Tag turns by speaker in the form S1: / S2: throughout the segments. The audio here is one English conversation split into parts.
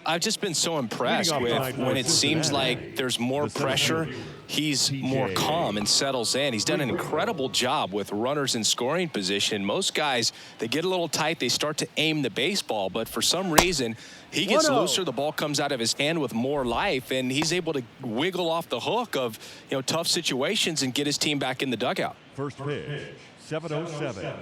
S1: I've just been so impressed with when it seems like there's more pressure, he's more calm and settles in. He's done an incredible job with runners in scoring position. Most guys, they get a little tight, they start to aim the baseball, but for some reason, he gets looser, the ball comes out of his hand with more life, and he's able to wiggle off the hook of, tough situations and get his team back in the dugout.
S2: First pitch, 7:07.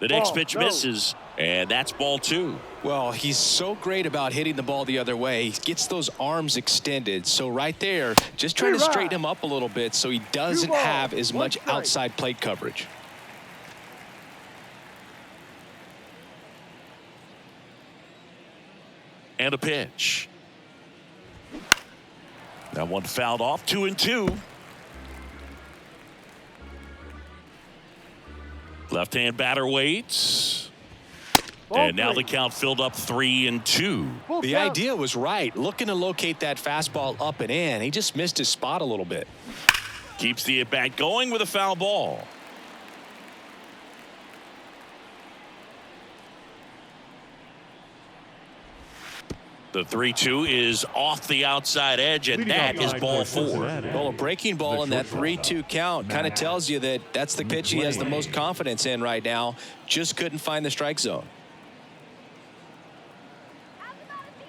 S3: The next pitch misses, and that's ball 2.
S1: Well, he's so great about hitting the ball the other way. He gets those arms extended. So right there, just trying to straighten him up a little bit so he doesn't have as much outside plate coverage.
S3: And a pitch. That one fouled off, 2-2. Left-hand batter waits. And now the count filled up 3-2.
S1: The idea was right. Looking to locate that fastball up and in. He just missed his spot a little bit.
S3: Keeps the at-bat going with a foul ball. The 3-2 is off the outside edge, and that is ball 4.
S1: Well, a breaking ball in that 3-2 count kind of tells you that that's the pitch he has the most confidence in right now. Just couldn't find the strike zone.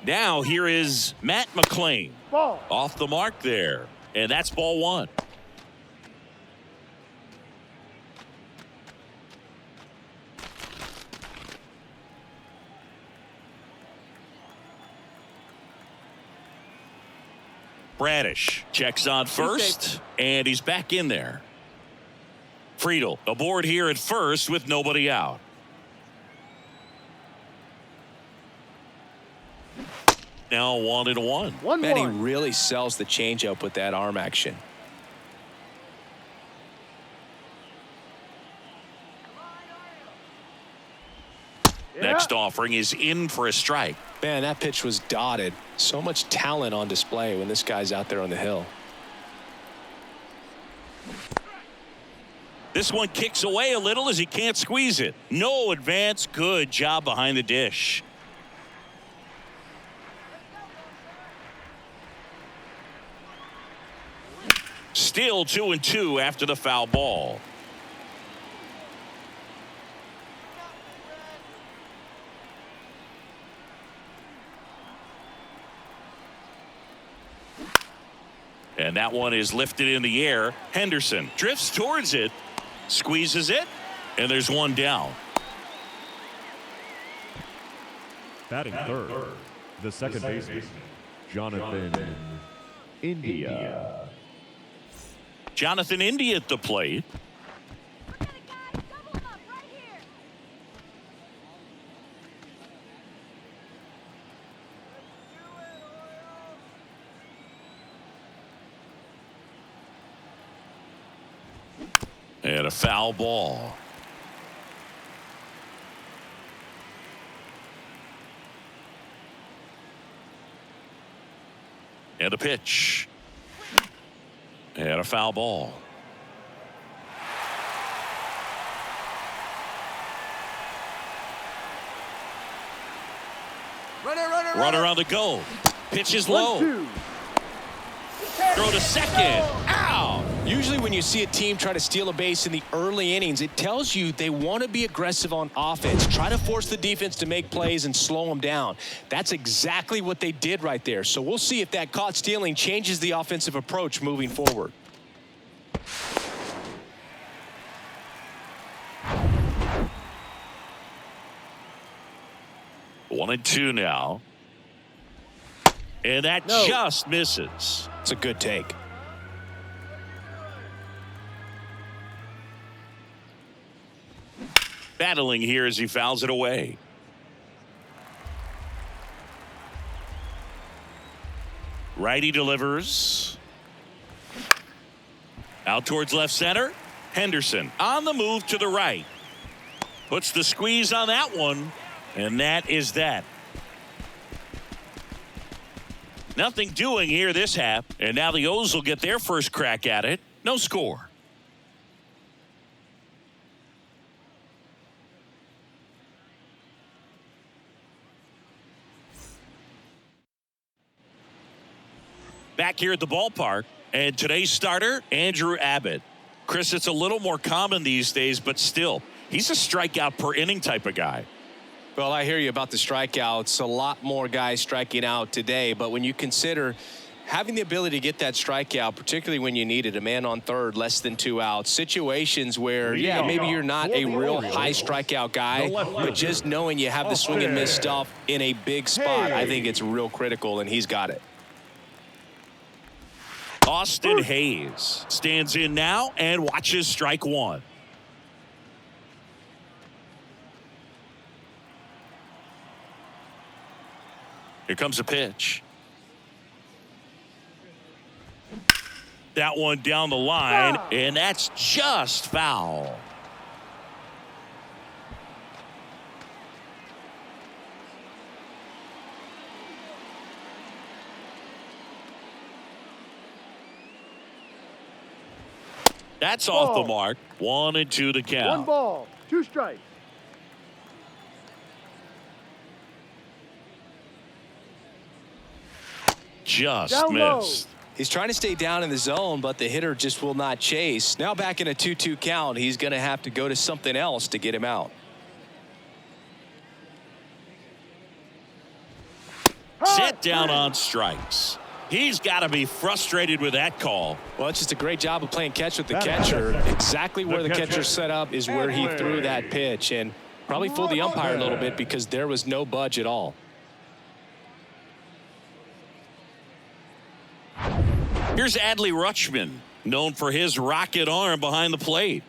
S3: Now here is Matt McClain. Off the mark there, and that's ball 1. Bradish checks on first, and he's back in there. Friedel aboard here at first with nobody out. Now 1-1.
S1: Man, he really sells the changeup with that arm action.
S3: Next offering is in for a strike.
S1: Man, that pitch was dotted. So much talent on display when this guy's out there on the hill.
S3: This one kicks away a little as he can't squeeze it. No advance. Good job behind the dish. Still 2-2 after the foul ball. And that one is lifted in the air. Henderson drifts towards it, squeezes it, and there's one down.
S2: Batting third, the second baseman, Jonathan India.
S3: Jonathan India at the plate. And a foul ball. And a pitch. And a foul ball. Runner on the go. Pitch is low. Throw to second. Out.
S1: Usually when you see a team try to steal a base in the early innings, it tells you they want to be aggressive on offense. Try to force the defense to make plays and slow them down. That's exactly what they did right there. So we'll see if that caught stealing changes the offensive approach moving forward.
S3: One and two now. And that just misses.
S1: It's a good take.
S3: Battling here as he fouls it away. Righty delivers. Out towards left center. Henderson on the move to the right. Puts the squeeze on that one. And that is that. Nothing doing here this half. And now the O's will get their first crack at it. No score. Back here at the ballpark, and today's starter, Andrew Abbott. Chris, it's a little more common these days, but still, he's a strikeout per inning type of guy.
S1: Well, I hear you about the strikeouts. A lot more guys striking out today, but when you consider having the ability to get that strikeout, particularly when you need it, a man on third, less than 2 outs, situations where, yeah, maybe you're not a real high strikeout guy, but just knowing you have the swing and miss stuff in a big spot, I think it's real critical, and he's got it.
S3: Austin Hayes stands in now and watches strike one. Here comes a pitch. That one down the line, and that's just foul. That's off the mark. 1-2 to count.
S4: 1 ball, 2 strikes.
S3: Just
S4: Down
S3: missed.
S4: low.
S1: He's trying to stay down in the zone, but the hitter just will not chase. Now back in a 2-2 count, he's going to have to go to something else to get him out.
S3: Set down on strikes. He's got to be frustrated with that call.
S1: Well, it's just a great job of playing catch with the catcher. Exactly where the catcher's set up is where he threw that pitch, and probably fooled the umpire a little bit because there was no budge at all.
S3: Here's Adley Rutschman, known for his rocket arm behind the plate.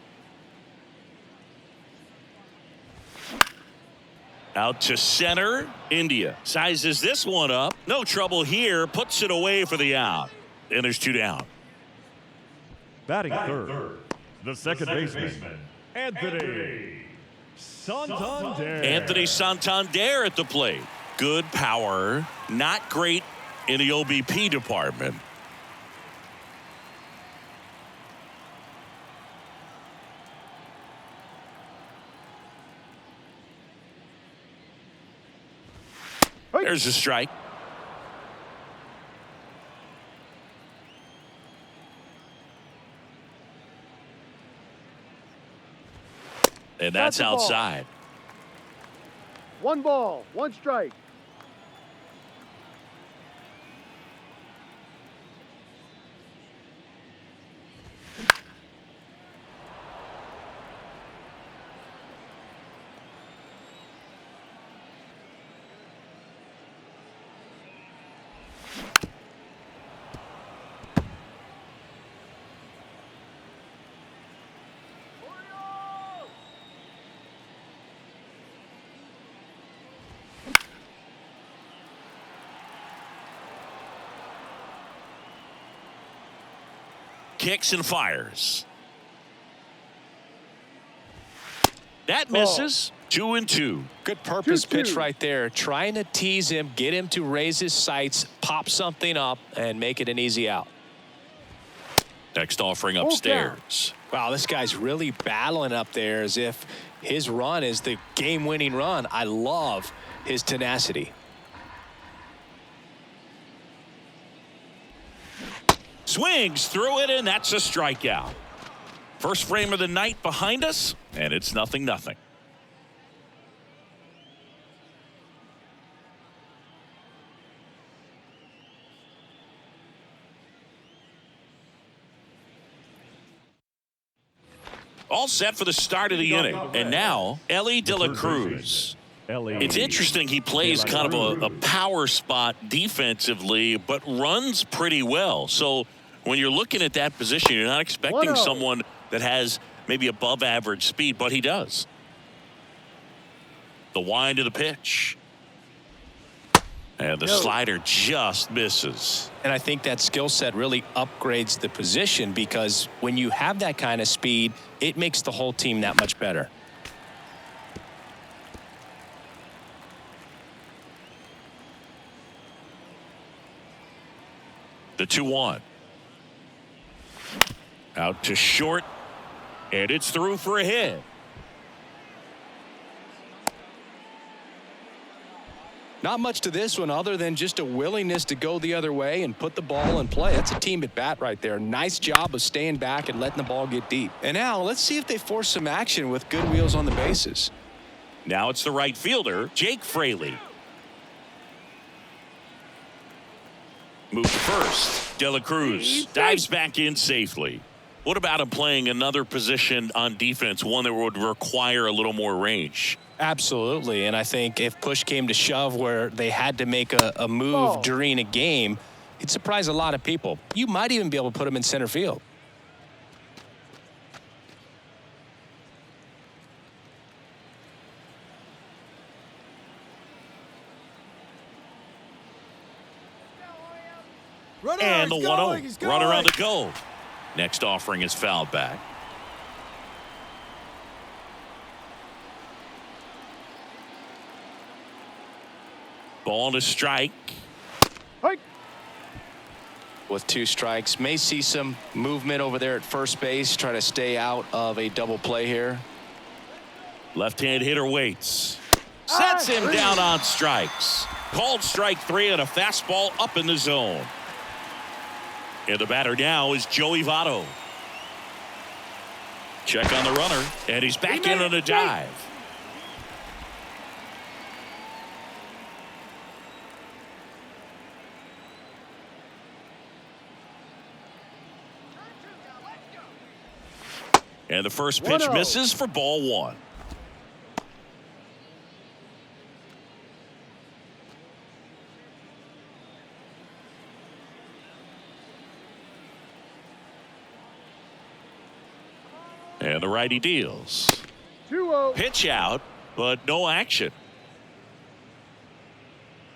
S3: Out to center. India sizes this one up. No trouble here. Puts it away for the out. And there's 2 down.
S2: Batting third, the second baseman, Anthony Santander.
S3: Anthony Santander at the plate. Good power. Not great in the OBP department. There's a strike. And that's outside.
S4: 1 ball, 1 strike.
S3: Kicks and fires. That misses. 2-2.
S1: Good purpose
S4: 2-2.
S1: pitch right there. Trying to tease him, get him to raise his sights, pop something up, and make it an easy out.
S3: Next offering upstairs.
S1: Wow, this guy's really battling up there as if his run is the game-winning run. I love his tenacity.
S3: Swings through it, and that's a strikeout. First frame of the night behind us, and it's 0-0. All set for the start of the inning. And now, Elly De La Cruz. It's interesting he plays kind of a power spot defensively, but runs pretty well. So when you're looking at that position, you're not expecting someone that has maybe above average speed, but he does. The wind of the pitch. And the slider just misses.
S1: And I think that skill set really upgrades the position because when you have that kind of speed, it makes the whole team that much better.
S3: The 2-1. Out to short. And it's through for a hit.
S1: Not much to this one other than just a willingness to go the other way and put the ball in play. That's a team at bat right there. Nice job of staying back and letting the ball get deep. And now let's see if they force some action with good wheels on the bases.
S3: Now it's the right fielder, Jake Fraley. Move to first. De La Cruz dives back in safely. What about him playing another position on defense, one that would require a little more range?
S1: Absolutely, and I think if push came to shove where they had to make a move during a game, it'd surprise a lot of people. You might even be able to put him in center field.
S3: And the 1-0. Runner on the go. Next offering is fouled back. Ball to strike.
S1: With 2 strikes, may see some movement over there at first base, try to stay out of a double play here.
S3: Left-hand hitter waits. Sets him down on strikes. Called strike 3 and a fastball up in the zone. And the batter now is Joey Votto. Check on the runner, and he's back in on a dive. And the first pitch misses for ball 1. And the righty deals.
S4: 2-0.
S3: Pitch out, but no action.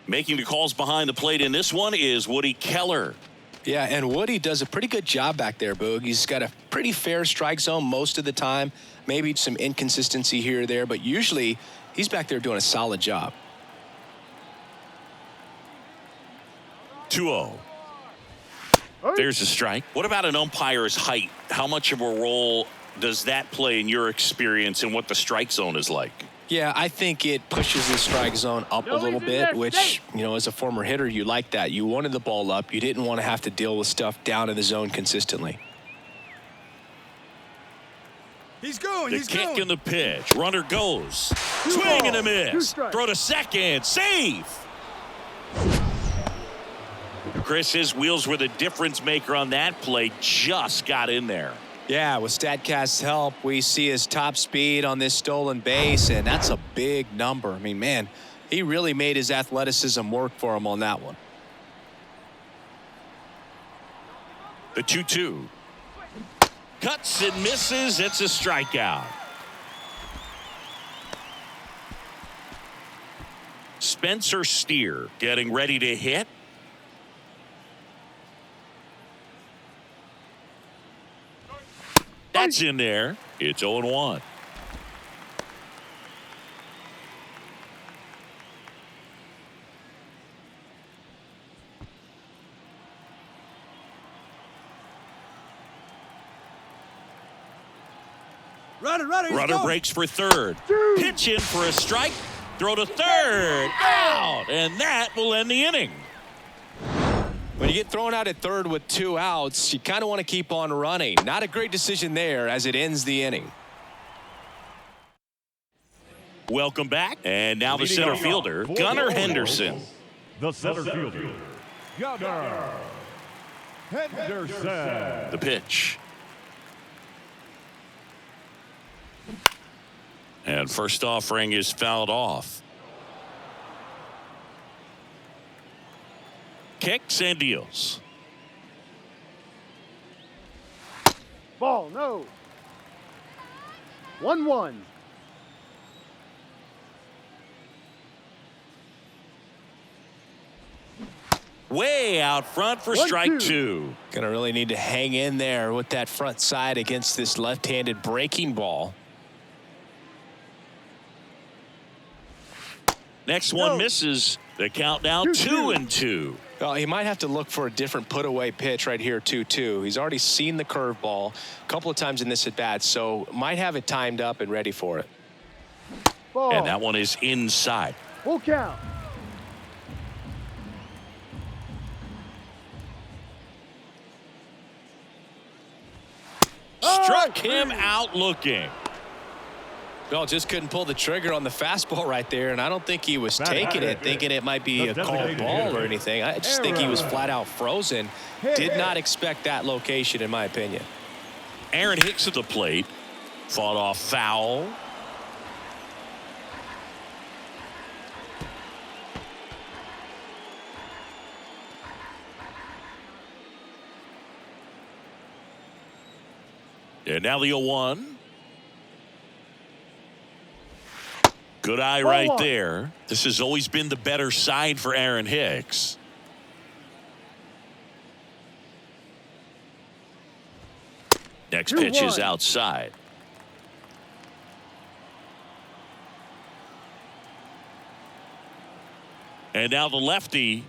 S3: Making the calls behind the plate in this one is Woody Keller.
S1: Yeah, and Woody does a pretty good job back there, Boog. He's got a pretty fair strike zone most of the time. Maybe some inconsistency here or there, but usually he's back there doing a solid job.
S3: 2-0. There's a strike. What about an umpire's height? How much of a role does that play in your experience and what the strike zone is like?
S1: Yeah, I think it pushes the strike zone up a little bit, which, you know, as a former hitter, you like that. You wanted the ball up. You didn't want to have to deal with stuff down in the zone consistently.
S5: He's going.
S3: The kick and the pitch. Runner goes. Swing and a miss. Throw to second. Save. Chris, his wheels were the difference maker on that play. Just got in there.
S1: Yeah, with StatCast's help, we see his top speed on this stolen base, and that's a big number. I mean, man, he really made his athleticism work for him on that one.
S3: The 2-2. Cuts and misses. It's a strikeout. Spencer Steer getting ready to hit. That's in there. It's 0-1. Runner breaks for third. Pitch in for a strike. Throw to third. Out. And that will end the inning.
S1: When you get thrown out at third with 2 outs, you kind of want to keep on running. Not a great decision there as it ends the inning.
S3: Welcome back. And now the center fielder, Gunnar Henderson.
S2: The center fielder, Gunnar Henderson.
S3: The pitch. And first offering is fouled off. Kicks and deals.
S4: Ball, no. 1-1.
S3: Way out front for strike 2.
S1: Gonna really need to hang in there with that front side against this left-handed breaking ball.
S3: Next one misses. The count now 2-2.
S1: Well, he might have to look for a different put-away pitch right here, 2-2. He's already seen the curveball a couple of times in this at-bat, so might have it timed up and ready for it.
S4: Ball.
S3: And that one is inside.
S4: Full count.
S3: him out looking.
S1: Well, just couldn't pull the trigger on the fastball right there, and I don't think he was taking it, thinking it might be a called ball or anything. I just think he was flat out frozen. Did not expect that location, in my opinion.
S3: Aaron Hicks at the plate. Fought off foul. And now the 0-1. Good eye right there. This has always been the better side for Aaron Hicks. Next pitch is outside. And now the lefty.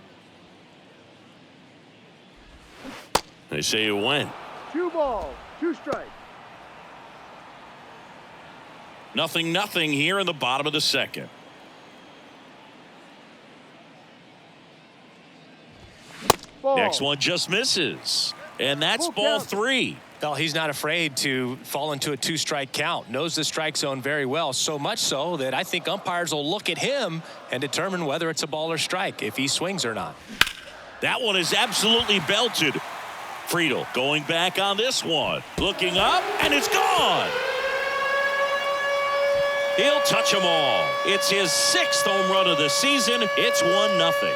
S3: They say it went.
S4: 2 balls, 2 strikes.
S3: 0-0 here in the bottom of the second.
S4: Ball.
S3: Next one just misses. And that's ball 3.
S1: Well, he's not afraid to fall into a 2-strike count. Knows the strike zone very well, so much so that I think umpires will look at him and determine whether it's a ball or strike, if he swings or not.
S3: That one is absolutely belted. Friedel going back on this one. Looking up, and it's gone. He'll touch them all. It's his 6th home run of the season. It's 1-0.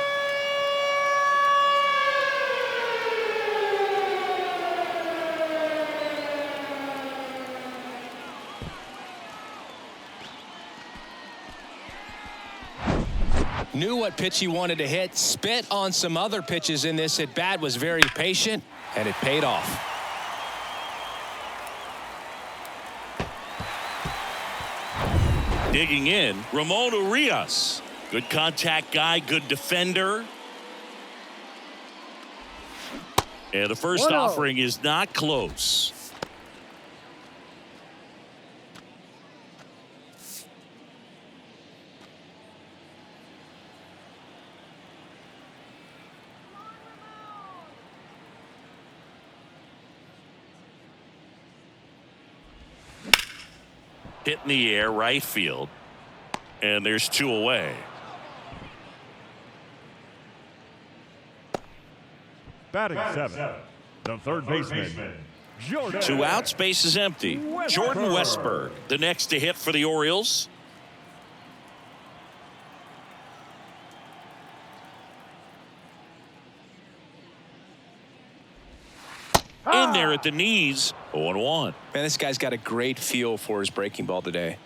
S1: Knew what pitch he wanted to hit, spit on some other pitches in this at bat, was very patient, and it paid off.
S3: Digging in, Ramon Urias. Good contact guy, good defender. And the first offering is not close. Hit in the air, right field. And there's 2 away.
S2: Batting 7, the third baseman, Jordan.
S3: 2 outs, base is empty. Jordan Westburg, the next to hit for the Orioles. In there at the knees, 0-1.
S1: Man, this guy's got a great feel for his breaking ball today.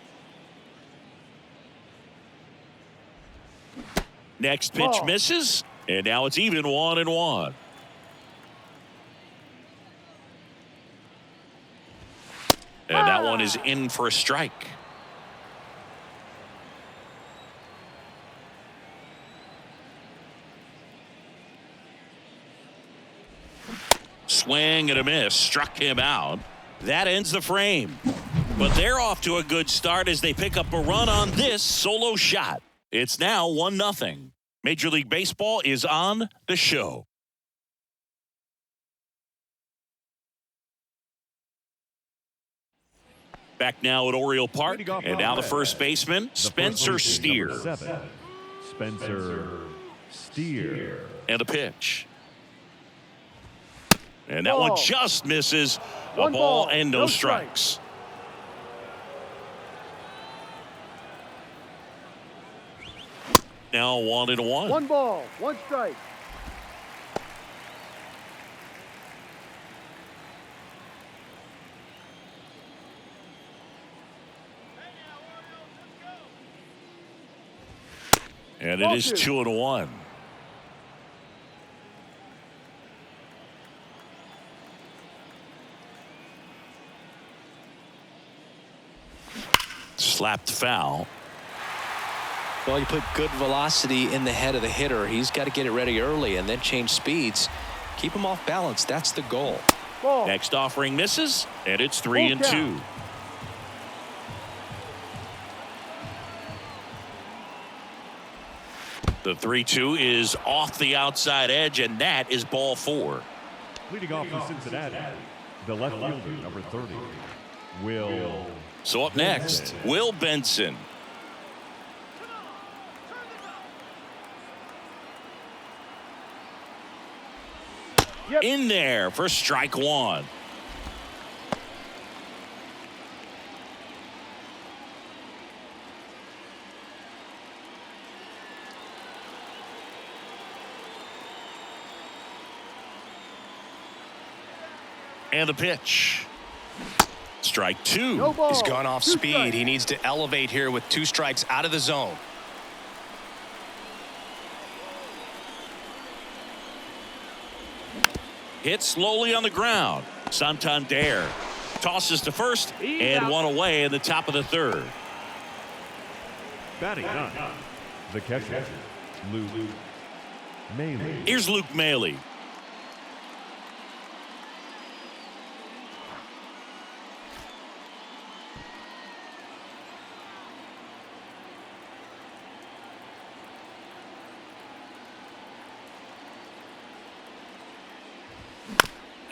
S3: Next pitch misses, and now it's even 1-1. And that one is in for a strike. Swing and a miss, struck him out. That ends the frame. But they're off to a good start as they pick up a run on this solo shot. It's now 1-0. Major League Baseball is on the show. Back now at Oriole Park, and now the first baseman, Spencer Steer.
S2: Spencer Steer.
S3: And a pitch. And that one just misses. A ball and no strikes. Now 1-1.
S4: 1 ball, 1 strike.
S3: And it is 2-1. Slapped foul.
S1: Well, you put good velocity in the head of the hitter. He's got to get it ready early and then change speeds. Keep him off balance. That's the goal.
S4: Ball.
S3: Next offering misses, and it's 3-2. The 3-2 is off the outside edge, and that is ball 4.
S2: Leading off for Cincinnati, the left fielder, number 30, Will.
S3: So up next, Will Benson.
S4: Yep.
S3: In there for strike one. And the pitch. Strike two.
S4: No ball.
S1: He's gone off
S4: 2
S1: speed.
S4: strikes.
S1: He needs to elevate here with 2 strikes out of the zone.
S3: Hit slowly on the ground. Santander tosses to first and one away in the top of the third.
S2: Batting ninth, the catcher, Mlb.
S3: Here's Luke Mlb.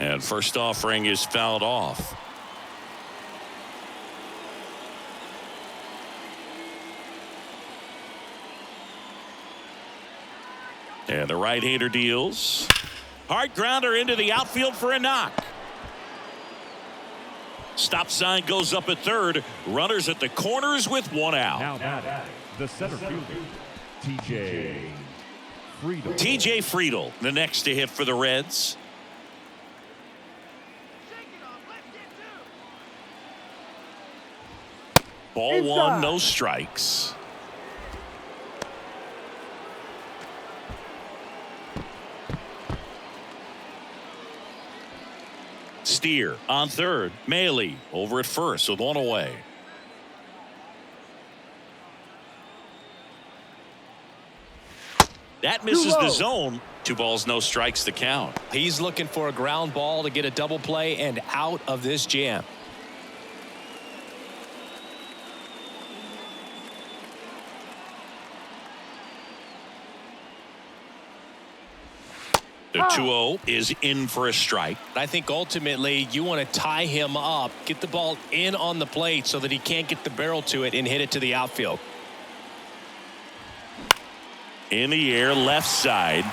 S3: And first offering is fouled off. And the right-hander deals. Hard grounder into the outfield for a knock. Stop sign goes up at third. Runners at the corners with 1 out.
S2: Now batting, the center fielder, TJ Friedel.
S3: TJ Friedel, the next to hit for the Reds. Ball one, no strikes. Steer on third. Mlb over at first with 1 away. That misses the zone. 2 balls, no strikes to count.
S1: He's looking for a ground ball to get a double play and out of this jam.
S3: The 2-0 is in for a strike.
S1: I think ultimately you want to tie him up, get the ball in on the plate so that he can't get the barrel to it and hit it to the outfield.
S3: In the air, left side.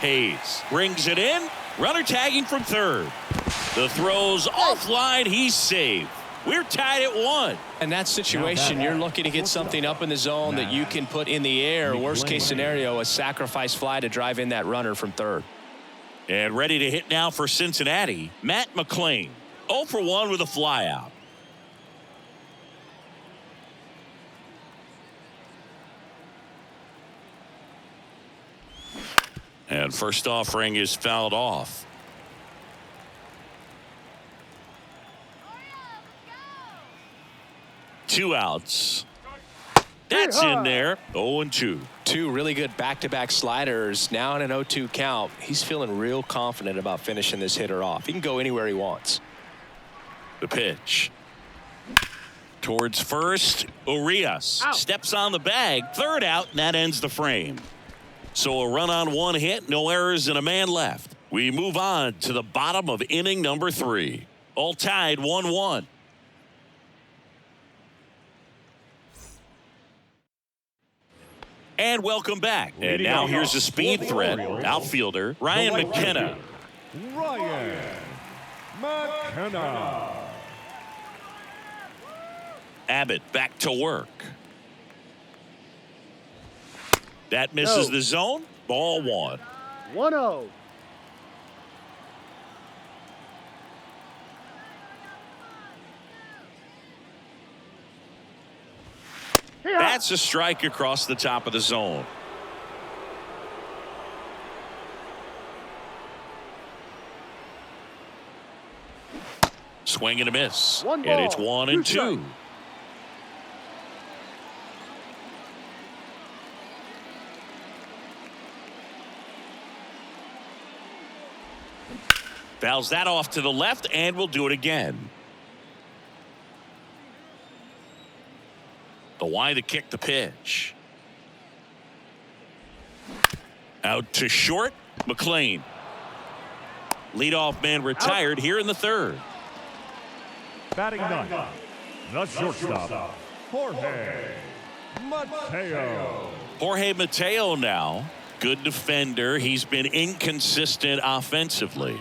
S3: Hayes brings it in. Runner tagging from third. The throw's offline. He's saved. We're tied at 1.
S1: In that situation, you're looking to get something up in the zone that you can put in the air. Worst case scenario, a sacrifice fly to drive in that runner from third.
S3: And ready to hit now for Cincinnati, Matt McLain. 0 for 1 with a flyout. And first offering is fouled off. Two outs. That's in there. 0-2.
S1: 2 really good back-to-back sliders. Now in an 0-2 count. He's feeling real confident about finishing this hitter off. He can go anywhere he wants.
S3: The pitch. Towards first. Urias steps on the bag. Third out, and that ends the frame. So a run on 1 hit, no errors, and a man left. We move on to the bottom of inning number 3. All tied 1-1. And welcome back. And now here's a speed threat. Outfielder Ryan McKenna.
S2: Ryan McKenna.
S3: Abbott back to work. That misses the zone. Ball 1.
S4: 1-0.
S3: That's a strike across the top of the zone. Swing and a miss.
S4: One
S3: And it's
S4: ball,
S3: 1-2.
S4: 2 strikes.
S3: Fouls that off to the left, and we'll do it again. The wide to kick the pitch. Out to short. McLain. Leadoff man retired here in the third.
S2: Batting ninth, the shortstop, Jorge Mateo.
S3: Jorge Mateo now. Good defender. He's been inconsistent offensively.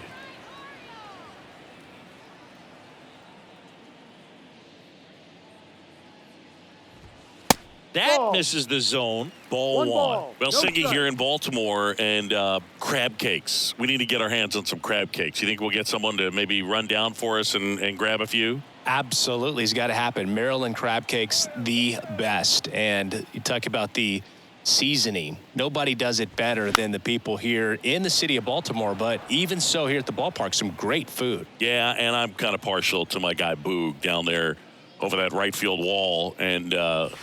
S3: That misses the zone. Ball one. Well,
S4: No
S3: Singy
S4: strike.
S3: here in Baltimore, and crab cakes. We need to get our hands on some crab cakes. You think we'll get someone to maybe run down for us and grab a few?
S1: Absolutely. It's got to happen. Maryland crab cakes, the best. And you talk about the seasoning. Nobody does it better than the people here in the city of Baltimore, but even so here at the ballpark, some great food.
S3: Yeah, and I'm kind of partial to my guy Boog down there over that right field wall, and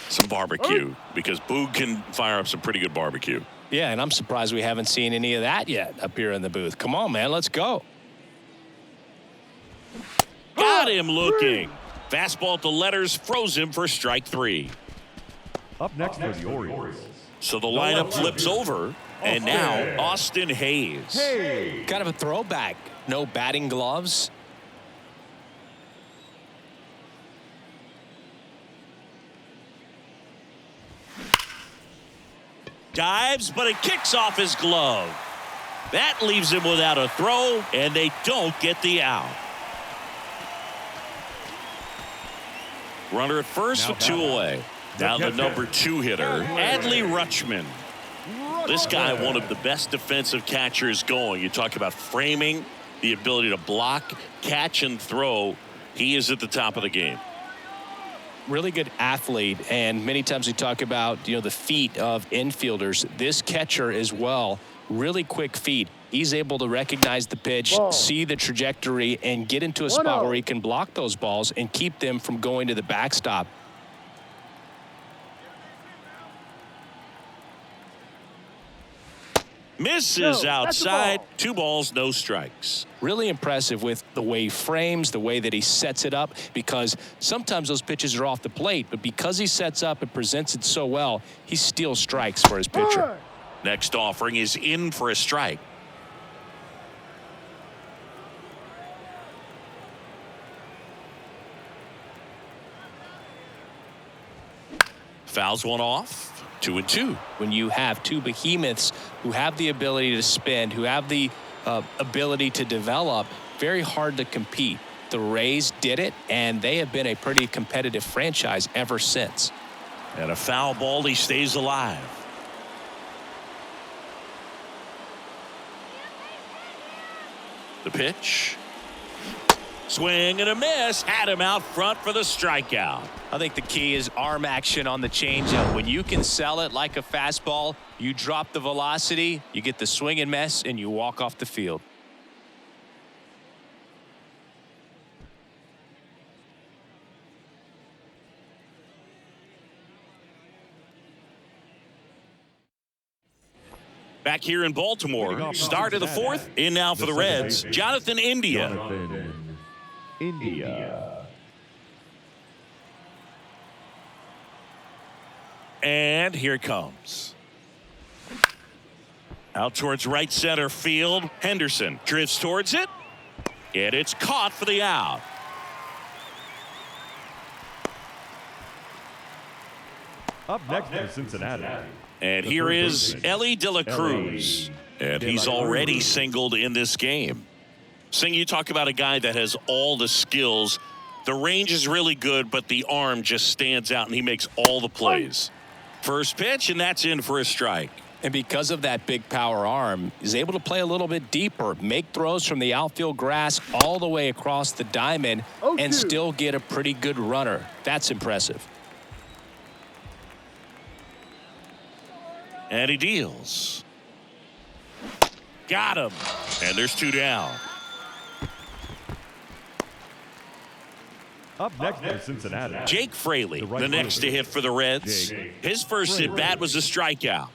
S3: some barbecue, because Boog can fire up some pretty good barbecue.
S1: Yeah, and I'm surprised we haven't seen any of that yet up here in the booth. Come on, man, let's go.
S3: Got him looking. Fastball at the letters, froze him for strike 3.
S2: Up next for the Orioles.
S3: So the lineup flips over, and now Austin Hayes.
S1: Kind of a throwback. No batting gloves.
S3: Dives, but it kicks off his glove. That leaves him without a throw, and they don't get the out. Runner at first with 2 away. Now the number 2 hitter, Adley Rutschman. This guy, one of the best defensive catchers going. You talk about framing, the ability to block, catch, and throw. He is at the top of the game.
S1: Really good athlete, and many times we talk about, the feet of infielders. This catcher as well, really quick feet. He's able to recognize the pitch, see the trajectory, and get into a spot where he can block those balls and keep them from going to the backstop.
S3: Misses outside. 2 balls, no strikes.
S1: Really impressive with the way he frames, the way that he sets it up, because sometimes those pitches are off the plate, but because he sets up and presents it so well, he steals strikes for his pitcher.
S3: Next offering is in for a strike. Fouls one off. 2-2.
S1: When you have 2 behemoths who have the ability to spin, who have the ability to develop, very hard to compete. The Rays did it, and they have been a pretty competitive franchise ever since.
S3: And a foul ball, he stays alive. The pitch. Swing and a miss. Had him out front for the strikeout.
S1: I think the key is arm action on the changeup. When you can sell it like a fastball, you drop the velocity, you get the swing and miss, and you walk off the field.
S3: Back here in Baltimore, start of the 4th, in now for the Reds, Jonathan India. And here it comes. Out towards right center field. Henderson drifts towards it. And it's caught for the out.
S2: Up next for Cincinnati.
S3: And here is Elly De La Cruz. And he's already singled in this game. Sing, you talk about a guy that has all the skills. The range is really good, but the arm just stands out, and he makes all the plays. First pitch, and that's in for a strike.
S1: And because of that big power arm, he's able to play a little bit deeper, make throws from the outfield grass all the way across the diamond, and still get a pretty good runner. That's impressive.
S3: And he deals. Got him. And there's 2 down.
S2: Up next for Cincinnati.
S3: Jake Fraley, the next to hit for the Reds. His first at bat was a strikeout.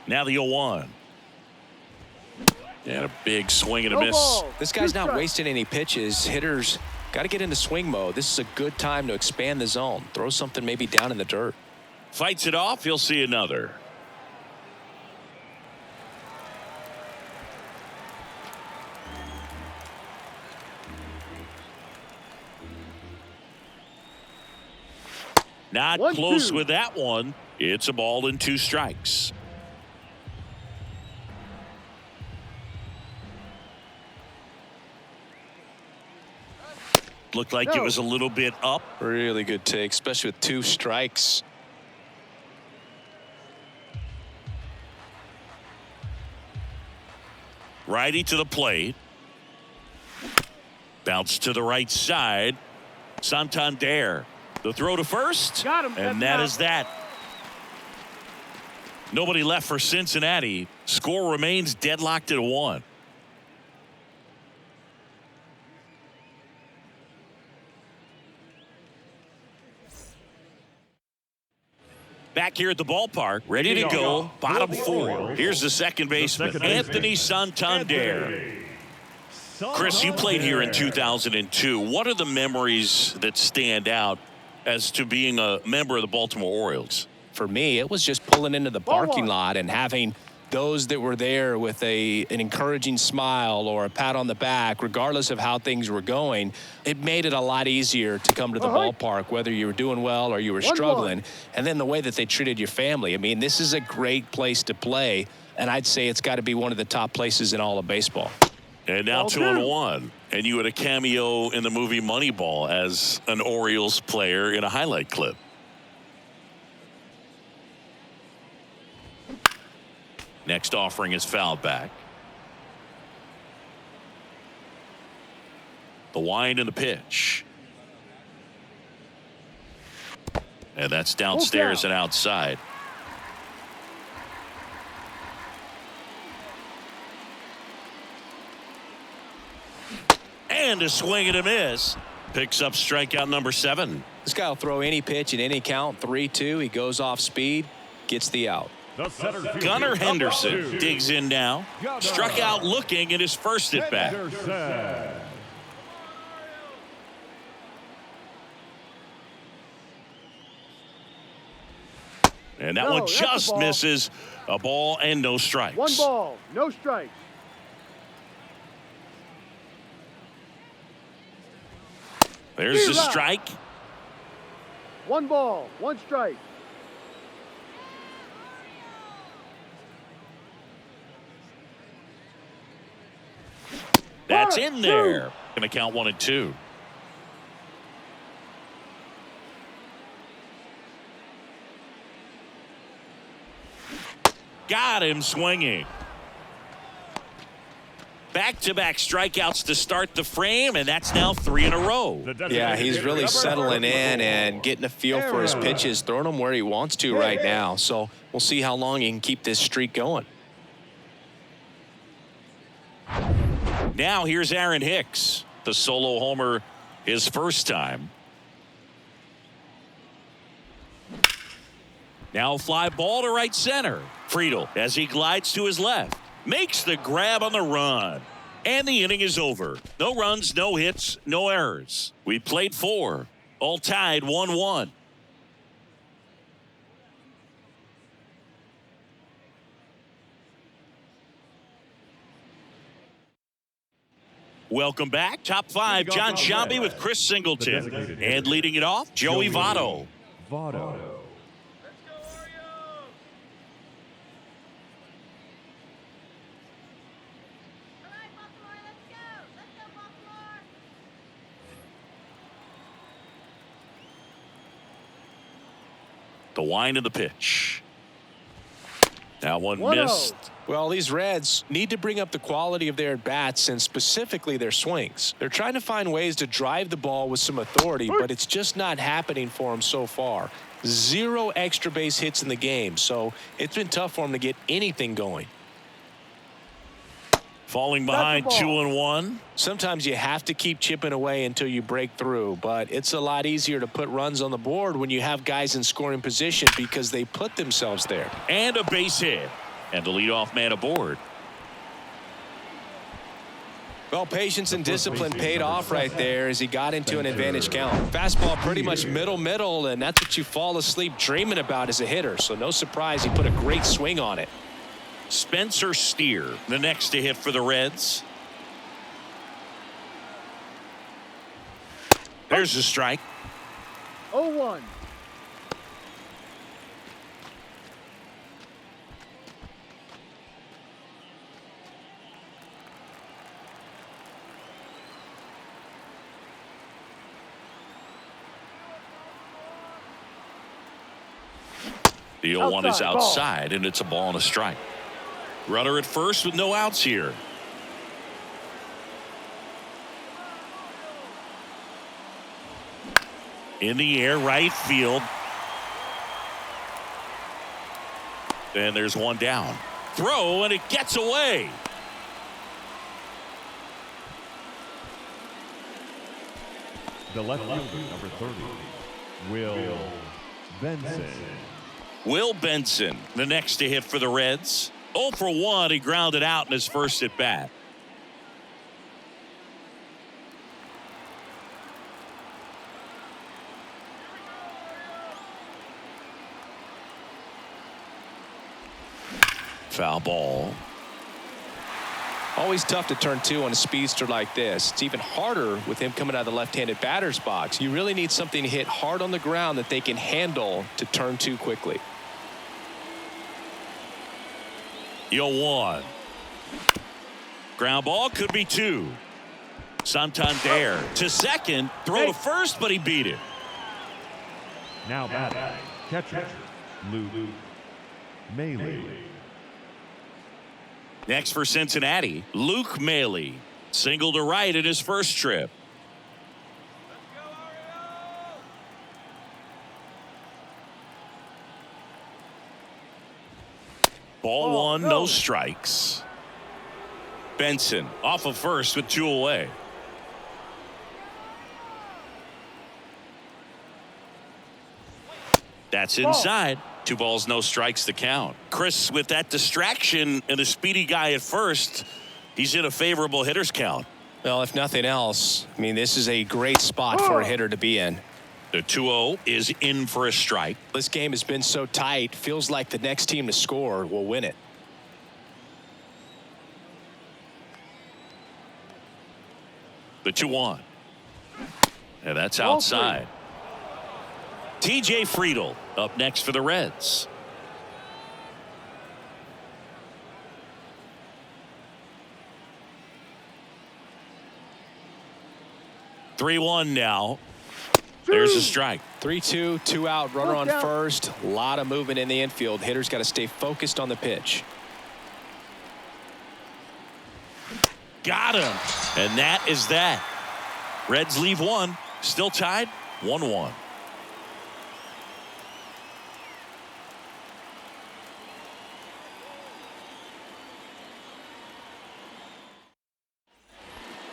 S3: Now the 0-1. And a big swing and a miss.
S1: This guy's not wasting any pitches. Hitters Got to get into swing mode. This is a good time to expand the zone. Throw something maybe down in the dirt.
S3: Fights it off. He'll see another. Not close with that one. It's a ball and 2 strikes. Looked like it was a little bit up.
S1: Really good take, especially with 2 strikes.
S3: Righty to the plate. Bounce to the right side. Santander. The throw to first.
S4: Got him.
S3: And that is that. Nobody left for Cincinnati. Score remains deadlocked at 1. Back here at the ballpark, ready to go. Bottom 4. Here's the second baseman, Anthony Santander. Chris, you played here in 2002. What are the memories that stand out as to being a member of the Baltimore Orioles?
S1: For me, it was just pulling into the parking lot and having those that were there with an encouraging smile or a pat on the back, regardless of how things were going. It made it a lot easier to come to the ballpark, whether you were doing well or you were struggling. And then the way that they treated your family. I mean, this is a great place to play, and I'd say it's got to be one of the top places in all of baseball.
S3: And now 2-1. And you had a cameo in the movie Moneyball as an Orioles player in a highlight clip. Next offering is fouled back. The wind and the pitch. And that's downstairs and outside. And a swing and a miss. Picks up strikeout number 7.
S1: This guy will throw any pitch in any count. 3-2. He goes off speed, gets the out.
S3: Gunnar Henderson digs in now. Struck out looking in his first at bat. And that one just misses. A ball and no strikes.
S4: 1 ball, no strikes.
S3: There's the strike.
S4: 1 ball, 1 strike.
S3: That's in there. Going to count 1 and 2. Got him swinging. Back-to-back strikeouts to start the frame, and that's now 3 in a row.
S1: Yeah, he's really settling in and getting a feel for his pitches, throwing them where he wants to right now. So we'll see how long he can keep this streak going.
S3: Now here's Aaron Hicks, the solo homer his first time. Now fly ball to right center. Friedel, as he glides to his left, makes the grab on the run. And the inning is over. No runs, no hits, no errors. We played 4, all tied 1-1. Welcome back. Top 5, John Shambi with Chris Singleton. And leading it off, Joey Votto. The wind of the pitch. Now one missed.
S1: Well, these Reds need to bring up the quality of their at-bats and specifically their swings. They're trying to find ways to drive the ball with some authority, but it's just not happening for them so far. 0 extra base hits in the game, so it's been tough for them to get anything going.
S3: Falling behind 2-1.
S1: Sometimes you have to keep chipping away until you break through, but it's a lot easier to put runs on the board when you have guys in scoring position because they put themselves there.
S3: And a base hit. And the leadoff man aboard.
S1: Well, patience and discipline paid off right there as he got into an advantage count. Fastball pretty much middle, and that's what you fall asleep dreaming about as a hitter. So no surprise he put a great swing on it.
S3: Spencer Steer, the next to hit for the Reds. There's a strike.
S4: 0-1.
S3: The 0-1 is outside, and it's a ball and a strike. Runner at first with no outs here. In the air, right field. And there's one down. Throw, and it gets away.
S2: The left fielder, number 30, Will Benson.
S3: Will Benson, the next to hit for the Reds. 0 for 1. He grounded out in his first at bat. Foul ball.
S1: Always tough to turn 2 on a speedster like this. It's even harder with him coming out of the left-handed batter's box. You really need something to hit hard on the ground that they can handle to turn 2 quickly.
S3: 0-1. Ground ball, could be 2. Santander to second, throw to first, but he beat it.
S2: Now batting, catcher, Luke Mlb.
S3: Next for Cincinnati, Luke Mlb. Single to right at his first trip. Ball 1, no strikes. Benson off of first with 2 away. That's inside. 2 balls, no strikes to count. Chris, with that distraction and a speedy guy at first, he's in a favorable hitter's count.
S1: Well, if nothing else, I mean, this is a great spot for a hitter to be in.
S3: The 2-0 is in for a strike.
S1: This game has been so tight, feels like the next team to score will win it.
S3: The 2-1. And that's outside. TJ Friedl up next for the Reds. (3-1) now. There's a strike.
S1: 3-2, 2 out, runner on first. A lot of movement in the infield. Hitters got to stay focused on the pitch.
S3: Got him. And that is that. Reds leave 1. Still tied 1-1.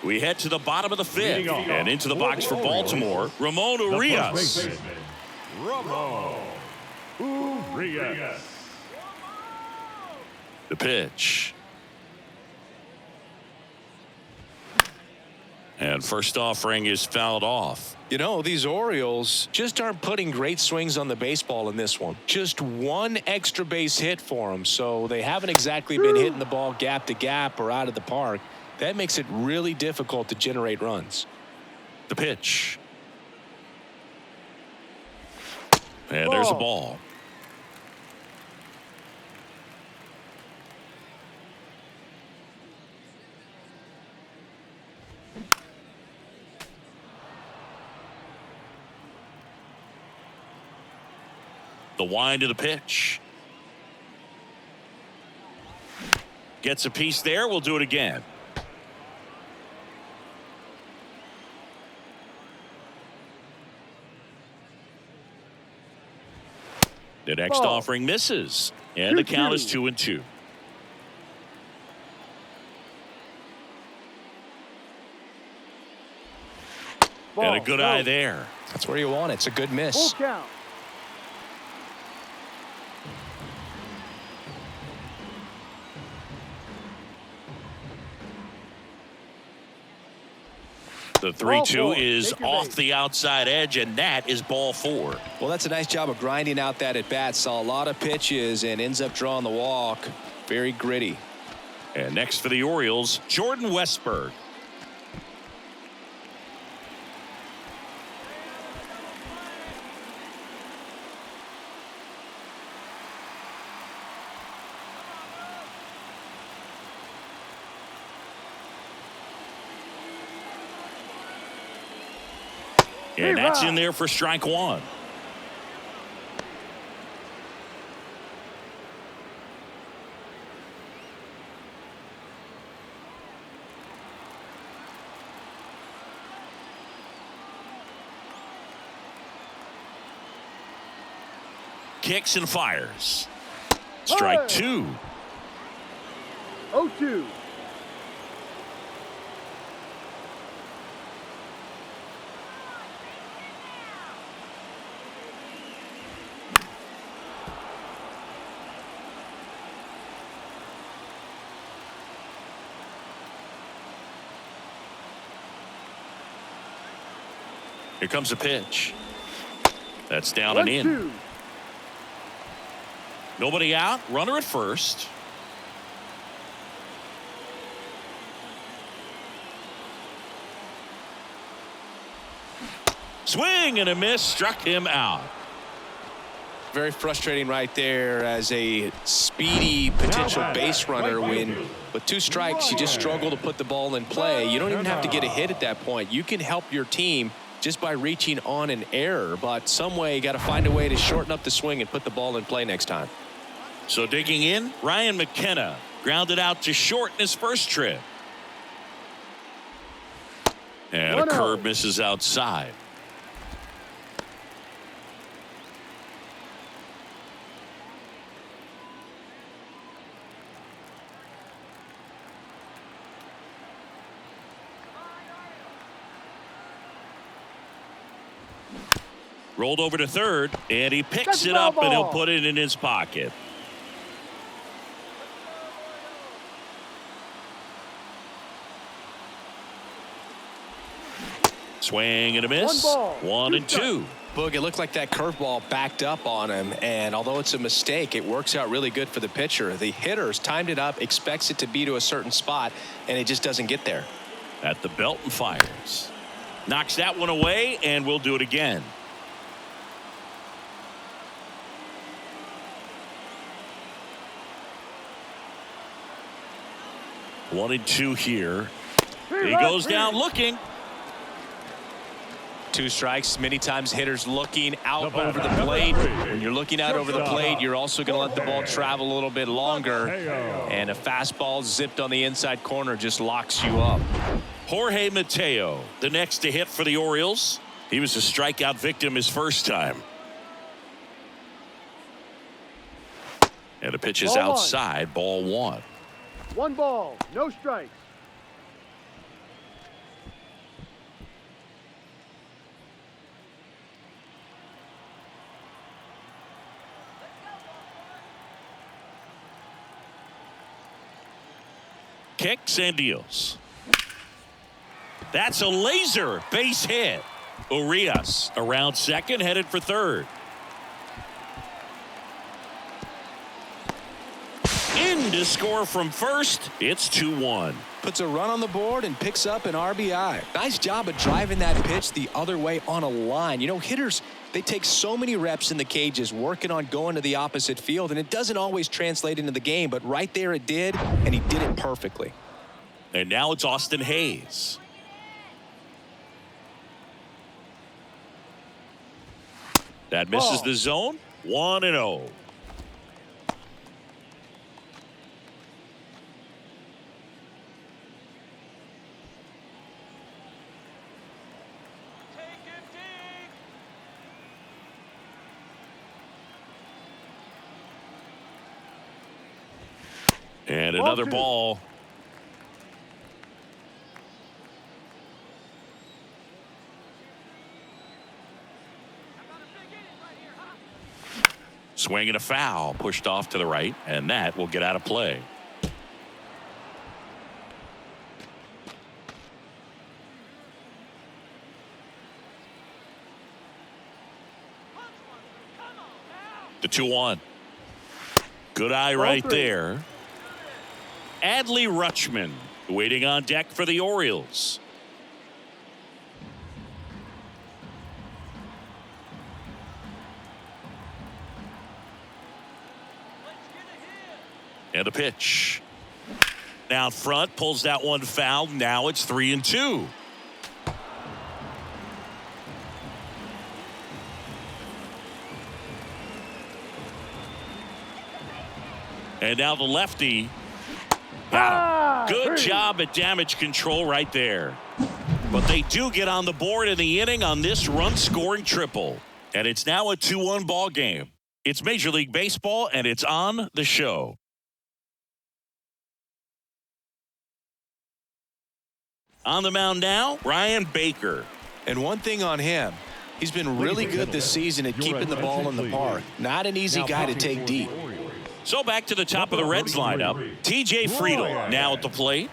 S3: We head to the bottom of the 5th and into the box for Baltimore, Ramon Urias.
S2: Ramon Urias.
S3: The pitch. And first offering is fouled off.
S1: You know, these Orioles just aren't putting great swings on the baseball in this one. Just 1 extra base hit for them, so they haven't exactly been hitting the ball gap to gap or out of the park. That makes it really difficult to generate runs.
S3: The pitch. And there's a ball. The wind of the pitch. Gets a piece there. We'll do it again. The next offering misses. And the count is 2-2. And a good eye there.
S1: That's where you want it. It's a good miss.
S4: Full count.
S3: The 3-2 is off the outside edge, and that is ball 4.
S1: Well, that's a nice job of grinding out that at bat. Saw a lot of pitches and ends up drawing the walk. Very gritty.
S3: And next for the Orioles, Jordan Westburg. And that's in there for strike 1. Kicks and fires. Strike 2.
S4: 0-2.
S3: Here comes a pitch. That's down and in.
S4: 1-2.
S3: Nobody out. Runner at first. Swing and a miss. Struck him out.
S1: Very frustrating right there as a speedy potential base runner when with 2 strikes you just struggle to put the ball in play. You don't even have to get a hit at that point. You can help your team just by reaching on an error, but some way you got to find a way to shorten up the swing and put the ball in play next time.
S3: So digging in, Ryan McKenna grounded out to short in his first trip. And a curve misses outside. Rolled over to third, and he picks it up, and he'll put it in his pocket. Swing and a miss. 1-2.
S1: Boog, it looked like that curveball backed up on him, and although it's a mistake, it works out really good for the pitcher. The hitter's timed it up, expects it to be to a certain spot, and it just doesn't get there.
S3: At the belt and fires. Knocks that one away, and we'll do it again. 1-2 here. He goes down looking.
S1: 2 strikes. Many times hitters looking out over the plate. When you're looking out over the plate, you're also going to let the ball travel a little bit longer. And a fastball zipped on the inside corner just locks you up.
S3: Jorge Mateo, the next to hit for the Orioles. He was a strikeout victim his first time. And the pitch is outside, ball 1.
S4: 1 ball, no strikes.
S3: Kicks and deals. That's a laser base hit. Urias around second, headed for third. In to score from first. It's 2-1.
S1: Puts a run on the board and picks up an RBI. Nice job of driving that pitch the other way on a line. You know, hitters, they take so many reps in the cages working on going to the opposite field, and it doesn't always translate into the game, but right there it did, and he did it perfectly.
S3: And now it's Austin Hayes. That misses the zone. 1-0. And another ball. Swing and a foul, pushed off to the right, and that will get out of play. The 2-1. Good eye right there. Adley Rutschman waiting on deck for the Orioles. And a pitch. Down front, pulls that one foul. Now it's 3-2. And now the lefty. Got him. Good job at damage control right there. But they do get on the board in the inning on this run-scoring triple. And it's now a 2-1 ball game. It's Major League Baseball, and it's on the show. On the mound now, Ryan Baker.
S1: And one thing on him, he's been really good this season at keeping the ball in the park. Not an easy guy to take deep.
S3: So back to the top of the Reds lineup. T.J. Friedl now at the plate.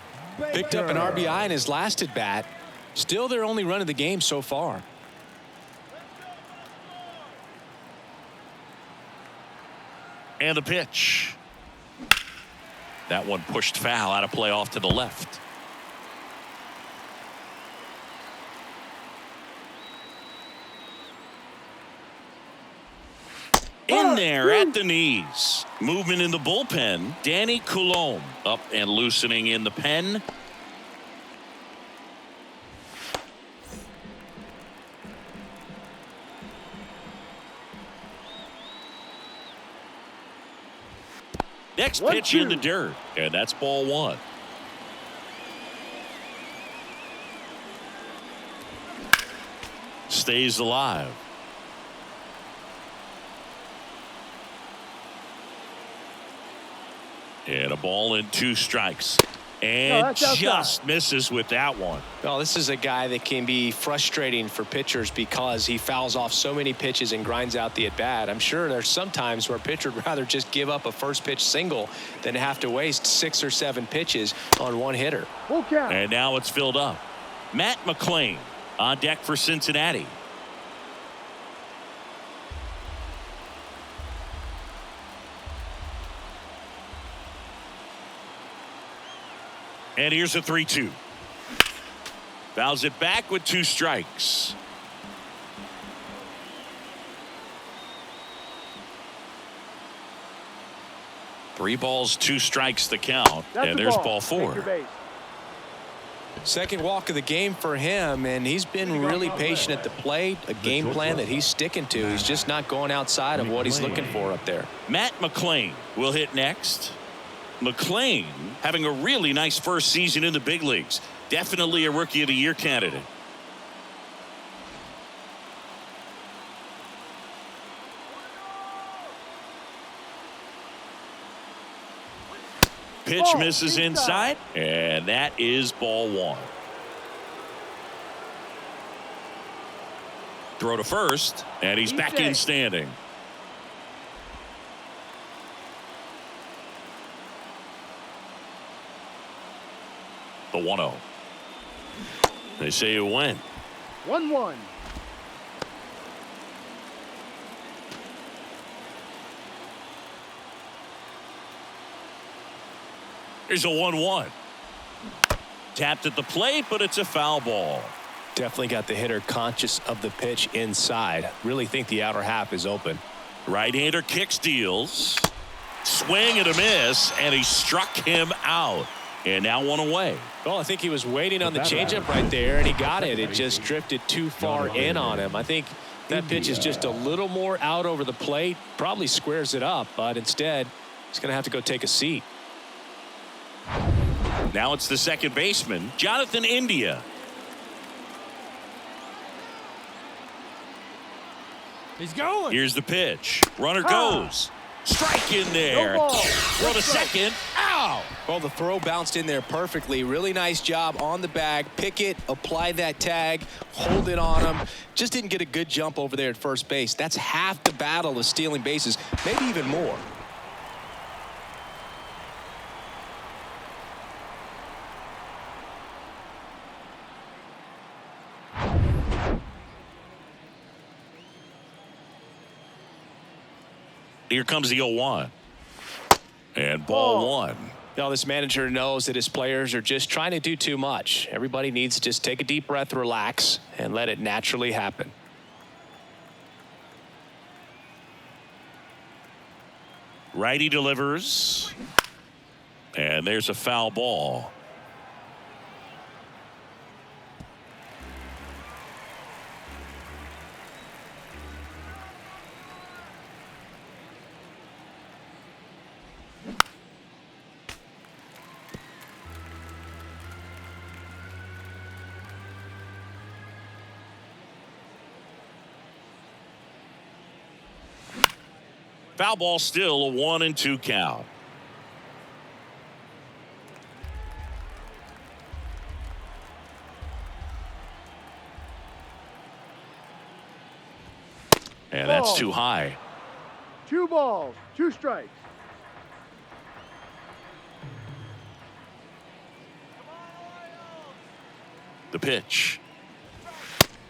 S1: Picked up an RBI in his last at bat. Still their only run of the game so far.
S3: And the pitch. That one pushed foul out of play off to the left. In there at the knees. Movement in the bullpen. Danny Coulombe up and loosening in the pen. Next pitch in the dirt. And that's ball one. Stays alive. And a ball and 2 strikes. And just misses with that one.
S1: Well, this is a guy that can be frustrating for pitchers because he fouls off so many pitches and grinds out the at-bat. I'm sure there's some times where a pitcher would rather just give up a first pitch single than have to waste 6 or 7 pitches on one hitter.
S3: And now it's filled up. Matt McClain on deck for Cincinnati. And here's a 3-2. Fouls it back with 2 strikes. Three balls, 2 strikes the count. And there's ball 4.
S1: Second walk of the game for him, and he's been really patient at the plate. A game plan that he's sticking to. He's just not going outside of what he's looking for up there.
S3: Matt McClain will hit next. McClain having a really nice first season in the big leagues. Definitely a Rookie of the Year candidate. Pitch misses inside, and that is ball 1. Throw to first, and he's back in standing. The 1-0. They say you win.
S4: 1-1.
S3: Here's a 1-1. Tapped at the plate, but it's a foul ball.
S1: Definitely got the hitter conscious of the pitch inside. Really think the outer half is open.
S3: Right-hander kicks, deals. Swing and a miss, and he struck him out. And now 1 away.
S1: Well, I think he was waiting on the changeup right there, and he got it. It just drifted too far in on him. I think that pitch is just a little more out over the plate. Probably squares it up, but instead, he's going to have to go take a seat.
S3: Now it's the second baseman, Jonathan India.
S5: He's going.
S3: Here's the pitch. Runner goes. Strike in there. Throw to second. Ow!
S1: Well, the throw bounced in there perfectly. Really nice job on the bag. Pick it, apply that tag, hold it on him. Just didn't get a good jump over there at first base. That's half the battle of stealing bases, maybe even more.
S3: Here comes the 0-1. And ball one.
S1: Now, this manager knows that his players are just trying to do too much. Everybody needs to just take a deep breath, relax, and let it naturally happen.
S3: Righty delivers. And there's a foul ball. Foul ball, still a 1-2 count. And that's too high.
S4: 2 balls, 2 strikes.
S3: The pitch.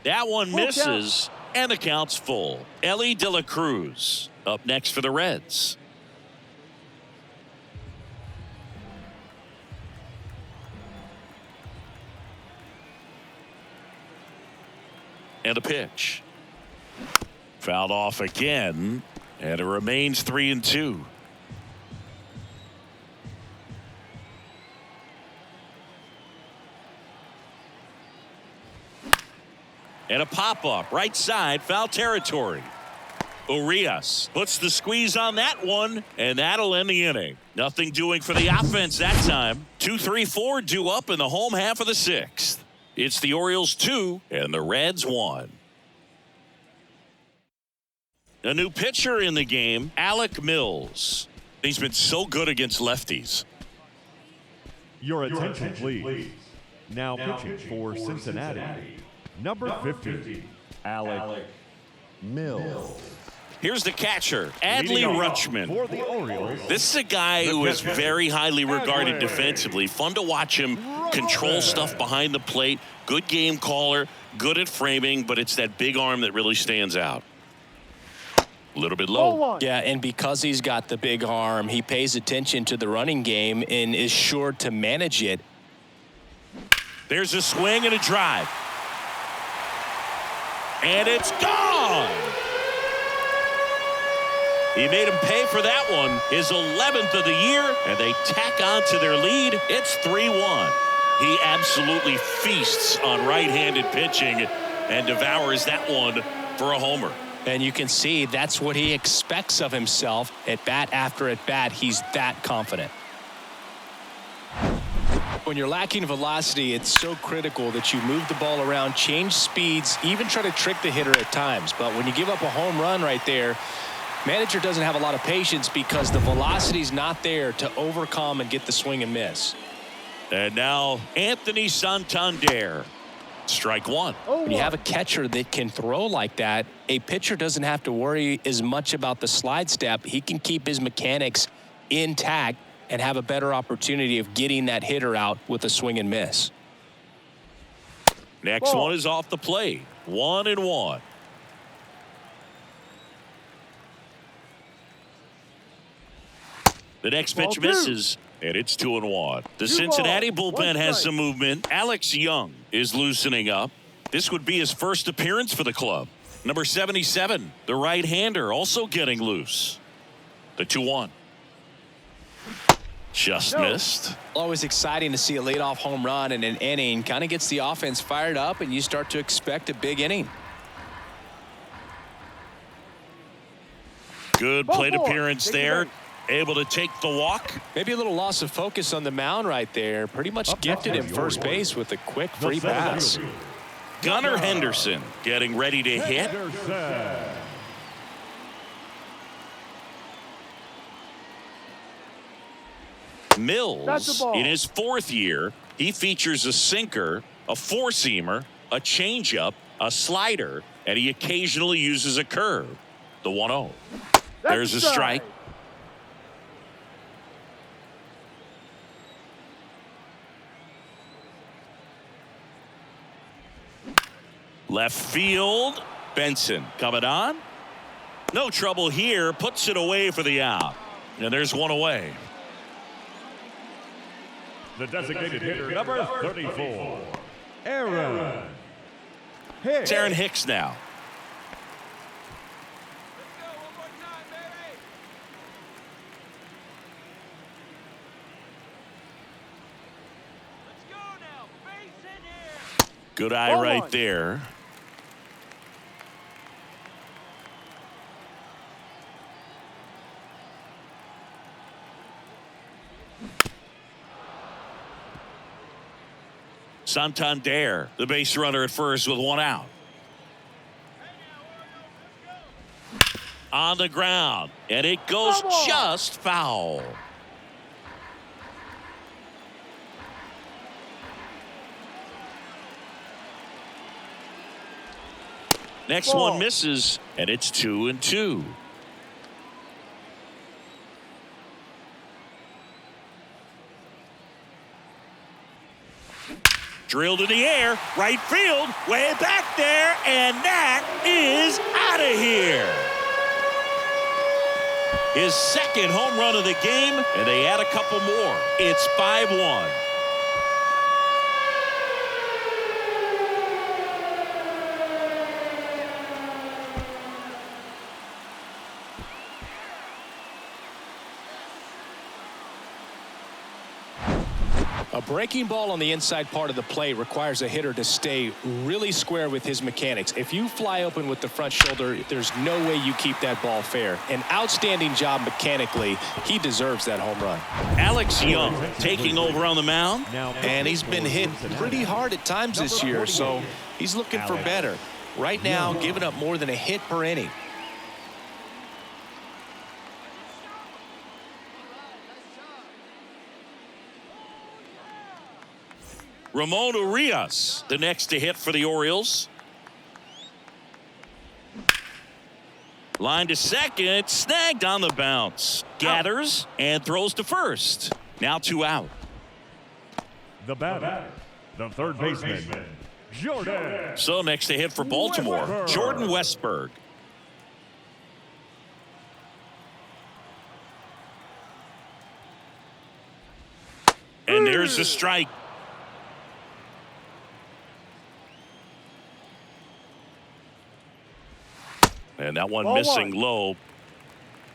S3: That one misses, and the count's full. Mlb De La Cruz up next for the Reds. And a pitch. Fouled off again, and it remains 3-2. And a pop-up, right side, foul territory. Urias puts the squeeze on that one, and that'll end the inning. Nothing doing for the offense that time. 2-3-4 due up in the home half of the 6th. It's the Orioles 2 and the Reds 1. A new pitcher in the game, Alec Mills. He's been so good against lefties.
S2: Your attention, please. Now pitching for Cincinnati, number 50, Alec Mills.
S3: Here's the catcher, Adley Rutschman.
S2: For the Orioles,
S3: this is a guy who is very highly regarded defensively. Fun to watch him control stuff behind the plate. Good game caller, good at framing, but it's that big arm that really stands out. A little bit low.
S1: Yeah, and because he's got the big arm, he pays attention to the running game and is sure to manage it.
S3: There's a swing and a drive. And it's gone. He made him pay for that one, his 11th of the year, and they tack on to their lead. It's 3-1. He absolutely feasts on right-handed pitching and devours that one for a homer.
S1: And you can see that's what he expects of himself at bat after at bat. He's that confident. When you're lacking velocity, it's so critical that you move the ball around, change speeds, even try to trick the hitter at times. But when you give up a home run right there, manager doesn't have a lot of patience because the velocity's not there to overcome and get the swing and miss.
S3: And now Anthony Santander. Strike one.
S1: When you have a catcher that can throw like that, a pitcher doesn't have to worry as much about the slide step. He can keep his mechanics intact and have a better opportunity of getting that hitter out with a swing and miss.
S3: Next one is off the plate. 1-1. The next pitch misses, and it's 2-1. The Cincinnati bullpen has some movement. Alex Young is loosening up. This would be his first appearance for the club. Number 77, the right-hander, also getting loose. The 2-1. Just missed.
S1: Always exciting to see a leadoff home run in an inning. Kind of gets the offense fired up, and you start to expect a big inning.
S3: Good plate appearance there. Able to take the walk.
S1: Maybe a little loss of focus on the mound right there. Pretty much gifted at first base with a quick free pass.
S3: Gunnar Henderson getting ready to hit. Mills in his 4th year. He features a sinker, a four-seamer, a changeup, a slider, and he occasionally uses a curve. The 1-0. There's a strike. Left field. Benson coming on. No trouble here. Puts it away for the out. And there's one away.
S2: The designated hitter, number 34, Aaron Hicks.
S3: It's Aaron Hicks now. Good eye right there. Santander, the base runner at first with one out. On the ground, and it goes just foul. Next one misses, and it's 2-2. Drilled in the air, right field, way back there, and that is out of here. His second home run of the game, and they add a couple more. It's 5-1.
S1: A breaking ball on the inside part of the plate requires a hitter to stay really square with his mechanics. If you fly open with the front shoulder, there's no way you keep that ball fair. An outstanding job mechanically. He deserves that home run.
S3: Alex Young taking over on the mound.
S1: And he's been hit pretty hard at times this year, so he's looking for better. Right now, giving up more than a hit per inning.
S3: Ramon Urias, the next to hit for the Orioles. Line to second, snagged on the bounce. Gathers and throws to first. Now 2 out.
S2: The batter, the third baseman, Jordan.
S3: So next to hit for Baltimore,
S2: Westberg.
S3: Jordan Westberg. And there's the strike. And that one
S4: Ball
S3: missing
S4: one.
S3: low.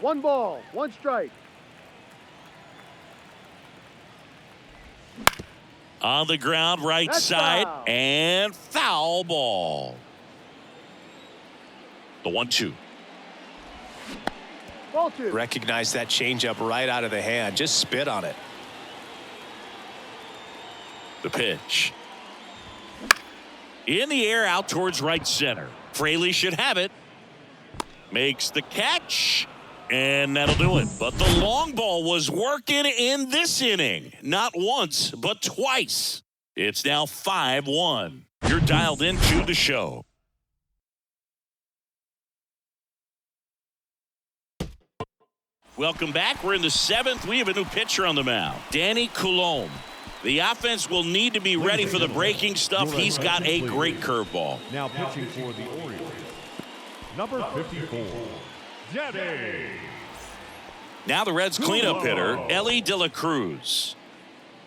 S4: 1 ball, 1 strike.
S3: On the ground, right
S4: That's
S3: side,
S4: foul.
S3: and foul ball. The 1-2.
S4: Ball 2.
S1: Recognize that changeup right out of the hand. Just spit on it.
S3: The pitch. In the air, out towards right center. Fraley should have it. Makes the catch, and that'll do it. But the long ball was working in this inning. Not once, but twice. It's now 5-1. You're dialed into the show. Welcome back. We're in the 7th. We have a new pitcher on the mound, Danny Coulombe. The offense will need to be ready for the breaking stuff. He's got a great curveball.
S2: Now pitching for the Orioles, number 54, Daddy.
S3: Now the Reds cleanup hitter, Elly De La Cruz.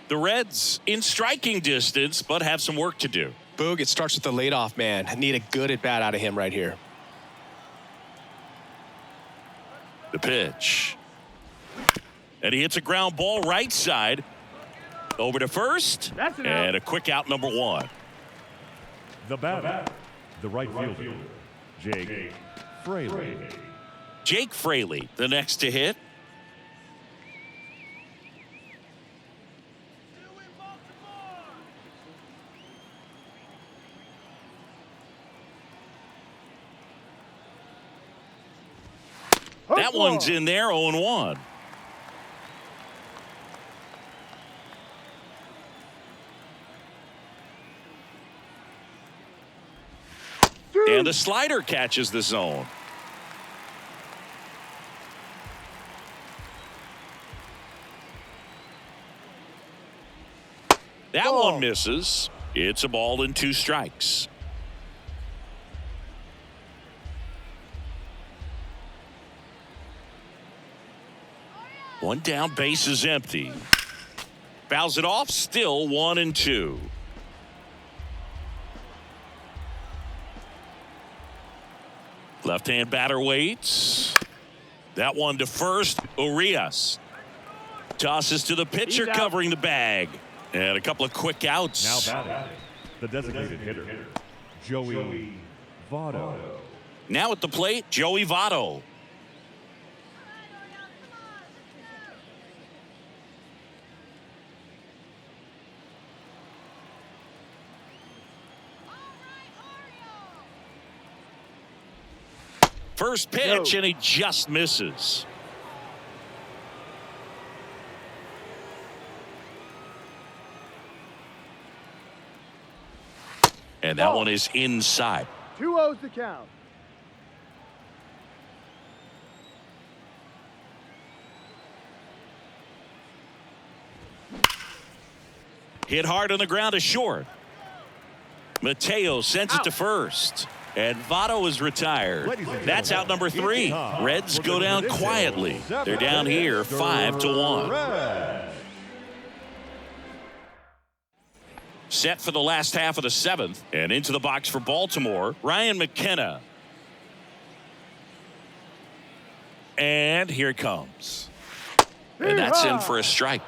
S3: The Reds in striking distance, but have some work to do.
S1: Boog, it starts with the leadoff man. Need a good at-bat out of him right here.
S3: The pitch. And he hits a ground ball right side. Over to first.
S4: That's an
S3: and
S4: out.
S3: a quick out, number 1.
S2: The batter, the right fielder, Jake Fraley.
S3: Jake Fraley, the next to hit. That one's in there, 0-1. And the slider catches the zone. That one misses. It's a ball and 2 strikes. One down, base is empty. Fouls it off, still 1-2. Left-hand batter waits. That one to first. Urias tosses to the pitcher, covering the bag. And a couple of quick outs.
S2: Now batting, the designated hitter, Joey Votto.
S3: Now at the plate, Joey Votto. First pitch, and he just misses. And that one is inside.
S4: 2-0's the count.
S3: Hit hard on the ground to short. Mateo sends it to first. And Votto is retired. That's out number 3. Reds go down quietly. They're down here 5-1. Set for the last half of the 7th. And into the box for Baltimore, Ryan McKenna. And here it comes. And that's in for a strike.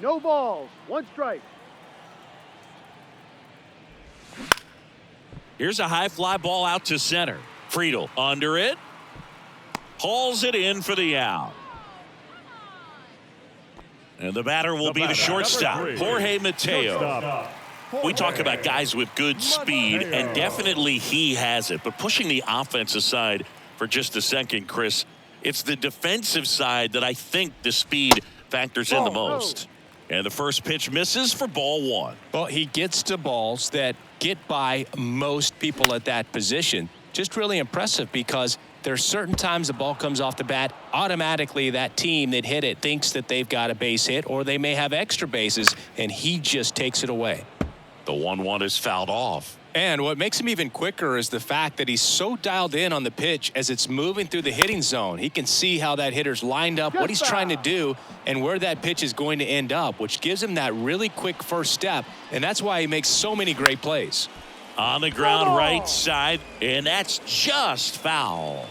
S4: No balls. 1 strike.
S3: Here's a high fly ball out to center. Friedel under it. Hauls it in for the out. And the batter will be the shortstop, Jorge Mateo. We talk about guys with good speed, and definitely he has it. But pushing the offense aside for just a second, Chris, it's the defensive side that I think the speed factors in the most. And the first pitch misses for ball 1.
S1: Well, he gets to balls that get by most people at that position. Just really impressive, because there's certain times the ball comes off the bat, automatically that team that hit it thinks that they've got a base hit, or they may have extra bases, and he just takes it away.
S3: The 1-1 is fouled off.
S1: And what makes him even quicker is the fact that he's so dialed in on the pitch as it's moving through the hitting zone. He can see how that hitter's lined up, what he's trying to do, and where that pitch is going to end up, which gives him that really quick first step, and that's why he makes so many great plays.
S3: On the ground right side, and that's just foul.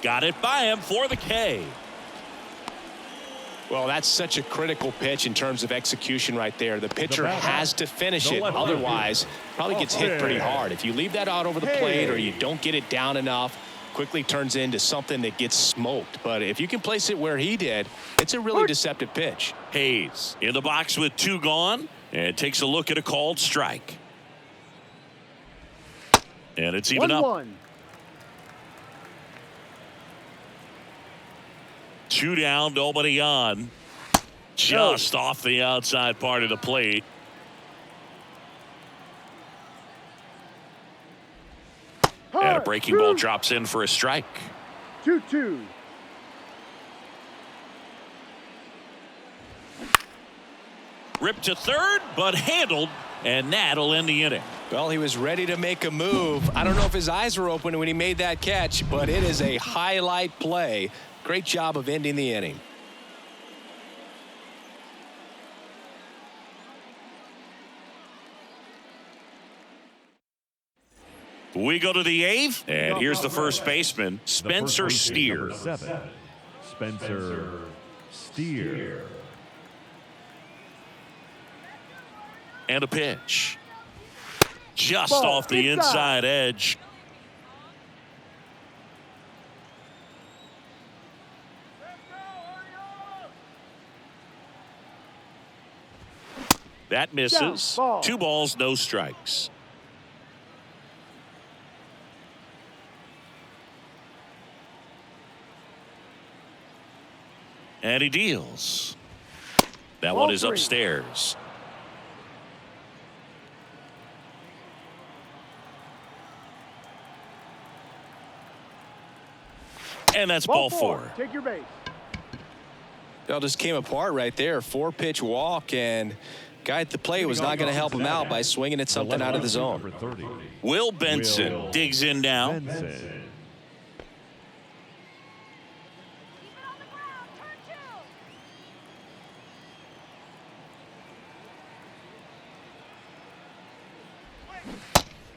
S3: Got it by him for the K.
S1: Well, that's such a critical pitch in terms of execution right there. The pitcher has to finish it. Otherwise, probably gets hit pretty hard. If you leave that out over the plate or you don't get it down enough, quickly turns into something that gets smoked. But if you can place it where he did, it's a really deceptive pitch.
S3: Hayes in the box with 2 gone and takes a look at a called strike. And it's even up.
S4: 1-1.
S3: 2 down, nobody on. Just off the outside part of the plate. And a breaking ball drops in for a strike.
S4: 2-2.
S3: Ripped to third, but handled, and that'll end the inning.
S1: Well, he was ready to make a move. I don't know if his eyes were open when he made that catch, but it is a highlight play. Great job of ending the inning.
S3: We go to the 8th, and here's the first baseman, Spencer Steer.
S2: Spencer Steer.
S3: And a pitch. Just off the inside edge. That misses. 2 balls, no strikes. And he deals. That one is upstairs. And that's ball 4.
S4: Take your base.
S1: It all just came apart right there. 4-pitch walk, and guy at the plate was not going to help him out by swinging at something out of the zone.
S3: Will Benson digs in now.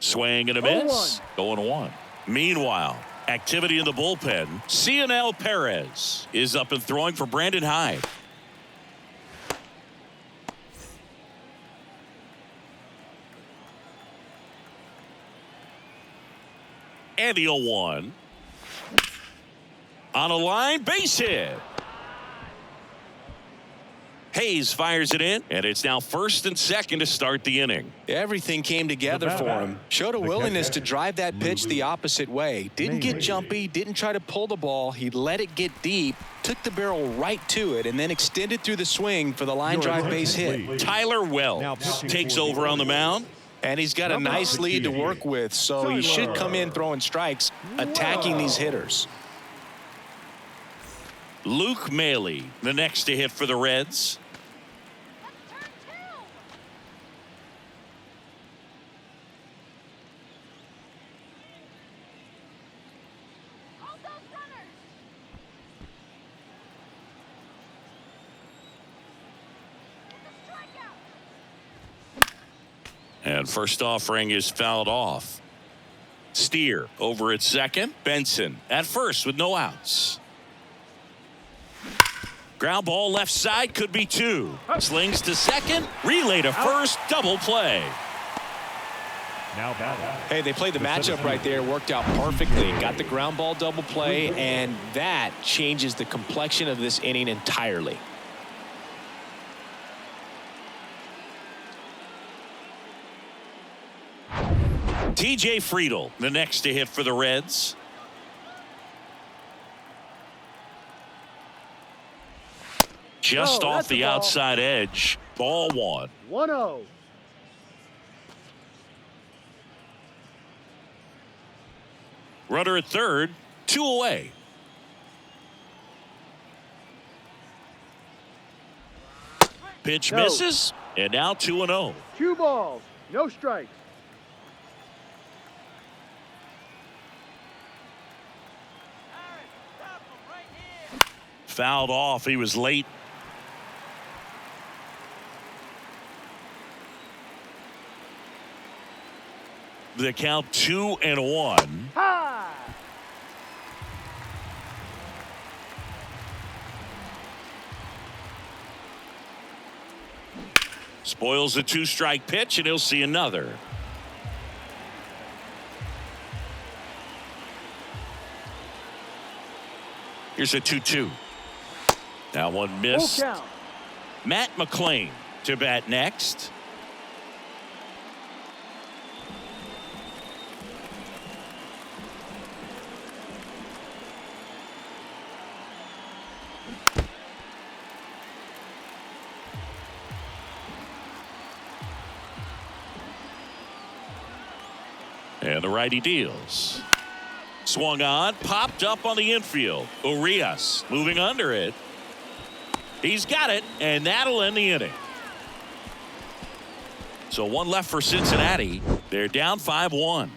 S3: Swing and a miss. 0-1. Meanwhile, activity in the bullpen. Cionel Perez is up and throwing for Brandon Hyde. And the 0-1. On a line, base hit. Hayes fires it in, and it's now first and second to start the inning.
S1: Everything came together for him. Showed a willingness to drive that pitch the opposite way. Didn't get jumpy, didn't try to pull the ball. He let it get deep, took the barrel right to it, and then extended through the swing for the line drive base hit.
S3: Tyler Wells takes over on the mound.
S1: And he's got a nice lead to work with, so he should come in throwing strikes, attacking these hitters.
S3: Luke Maile, the next to hit for the Reds. And first offering is fouled off. Steer over at second. Benson at first with no outs. Ground ball left side, could be two. Slings to second. Relay to first. Double play.
S2: Now batting.
S1: Hey, they played the matchup right there. Worked out perfectly. Got the ground ball double play, and that changes the complexion of this inning entirely.
S3: TJ Friedl, the next to hit for the Reds. Just off the outside edge. Ball one.
S4: 1-0.
S3: Runner at third. 2 away. Pitch misses. And now 2-0.
S4: 2 balls. No strikes.
S3: Fouled off. He was late. The count 2-1.
S4: High.
S3: Spoils a 2-strike pitch, and he'll see another. Here's a 2-2. That one missed.
S4: Full count.
S3: Matt McClain to bat next. And the righty deals. Swung on, popped up on the infield. Urias moving under it. He's got it, and that'll end the inning. So one left for Cincinnati. They're down 5-1.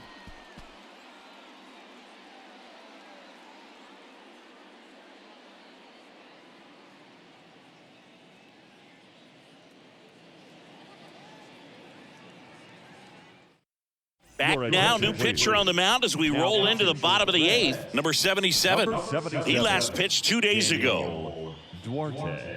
S3: Back now, new pitcher on the mound as we roll into the bottom of the 8th. Number 77. He last pitched 2 days ago.
S2: Duarte.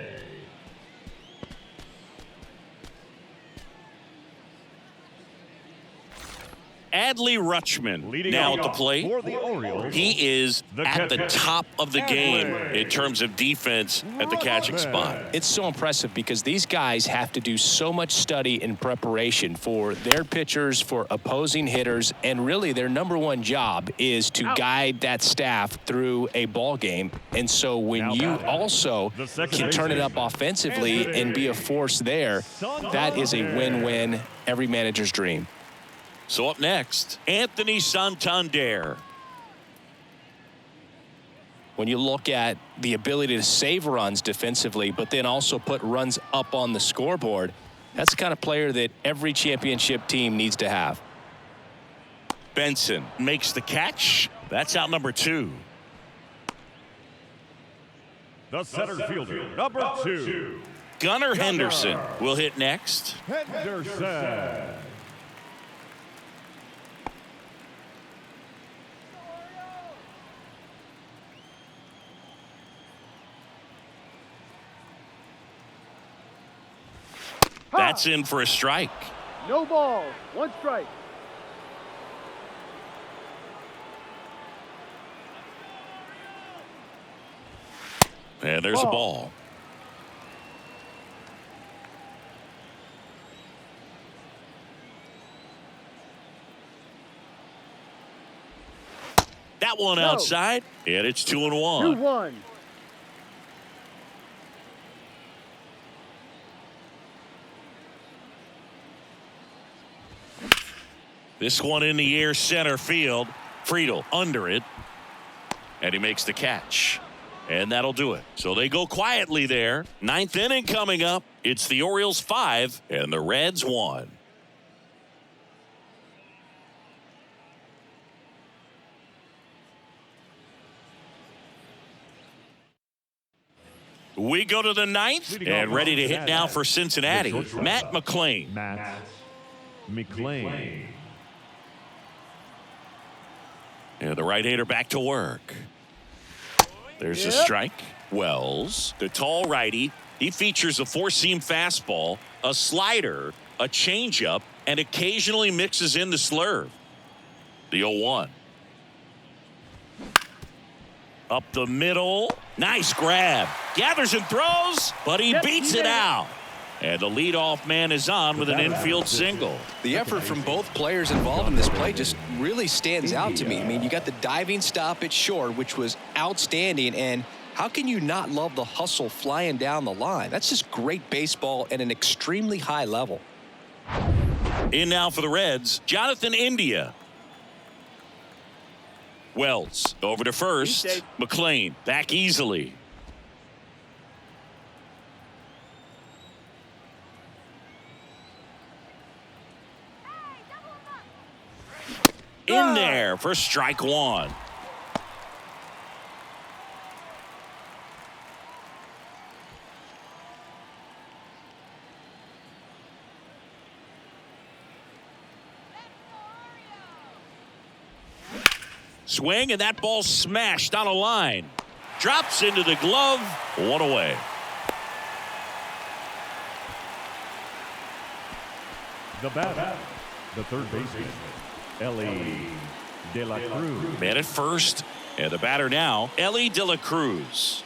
S3: Adley Rutschman now at the plate.
S2: For the Orioles,
S3: he is at the top of the game in terms of defense at the catching spot.
S1: It's so impressive because these guys have to do so much study and preparation for their pitchers, for opposing hitters, and really their number one job is to guide that staff through a ball game. And so when you also can turn it up offensively and be a force there, that is a win-win, every manager's dream.
S3: So up next, Anthony Santander.
S1: When you look at the ability to save runs defensively, but then also put runs up on the scoreboard, that's the kind of player that every championship team needs to have.
S3: Benson makes the catch. That's out number 2.
S2: the center fielder, number 2.
S3: Gunnar Henderson will hit next.
S2: Henderson.
S3: That's in for a strike.
S4: No balls. 1 strike.
S3: And there's a ball. That one outside, and it's 2-1.
S4: 2-1.
S3: This one in the air, center field. Friedel under it, and he makes the catch. And that'll do it. So they go quietly there. 9th inning coming up. It's the Orioles 5 and the Reds 1. We go to the 9th and ready to hit now for Cincinnati. Matt McLain.
S2: Matt McLain.
S3: And the right-hander back to work. There's a strike. Wells, the tall righty. He features a 4-seam fastball, a slider, a changeup, and occasionally mixes in the slurve. The 0-1. Up the middle. Nice grab. Gathers and throws, but he beats it out. And the leadoff man is on with an infield single.
S1: The effort from both players involved in this play just really stands out to me. I mean, you got the diving stop at short, which was outstanding, and how can you not love the hustle flying down the line? That's just great baseball at an extremely high level.
S3: In now for the Reds, Jonathan India. Wells over to first. McLain back easily. In there for strike 1. Swing, and that ball smashed on a line. Drops into the glove. 1 away.
S2: The batter, the third baseman, Ellie De La Cruz.
S3: Man at first, and the batter now, Ellie De La Cruz.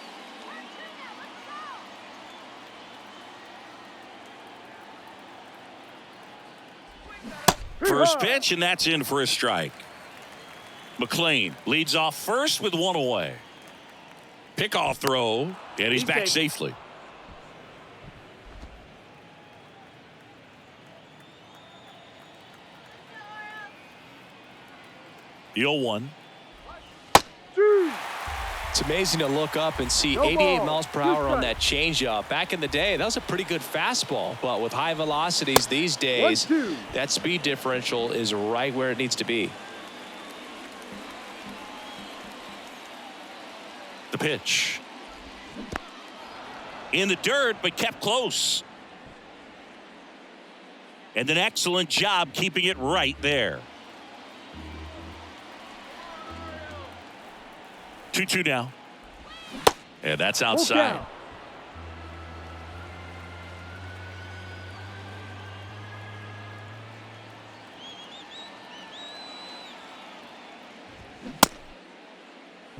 S3: First pitch, and that's in for a strike. McLain leads off first with 1 away. Pickoff throw, and he's back safely. The 0-1.
S1: It's amazing to look up and see 88 miles per hour on that changeup. Back in the day, that was a pretty good fastball, but with high velocities these days, that speed differential is right where it needs to be.
S3: The pitch. In the dirt, but kept close. And an excellent job keeping it right there. 2-2 now. And that's outside.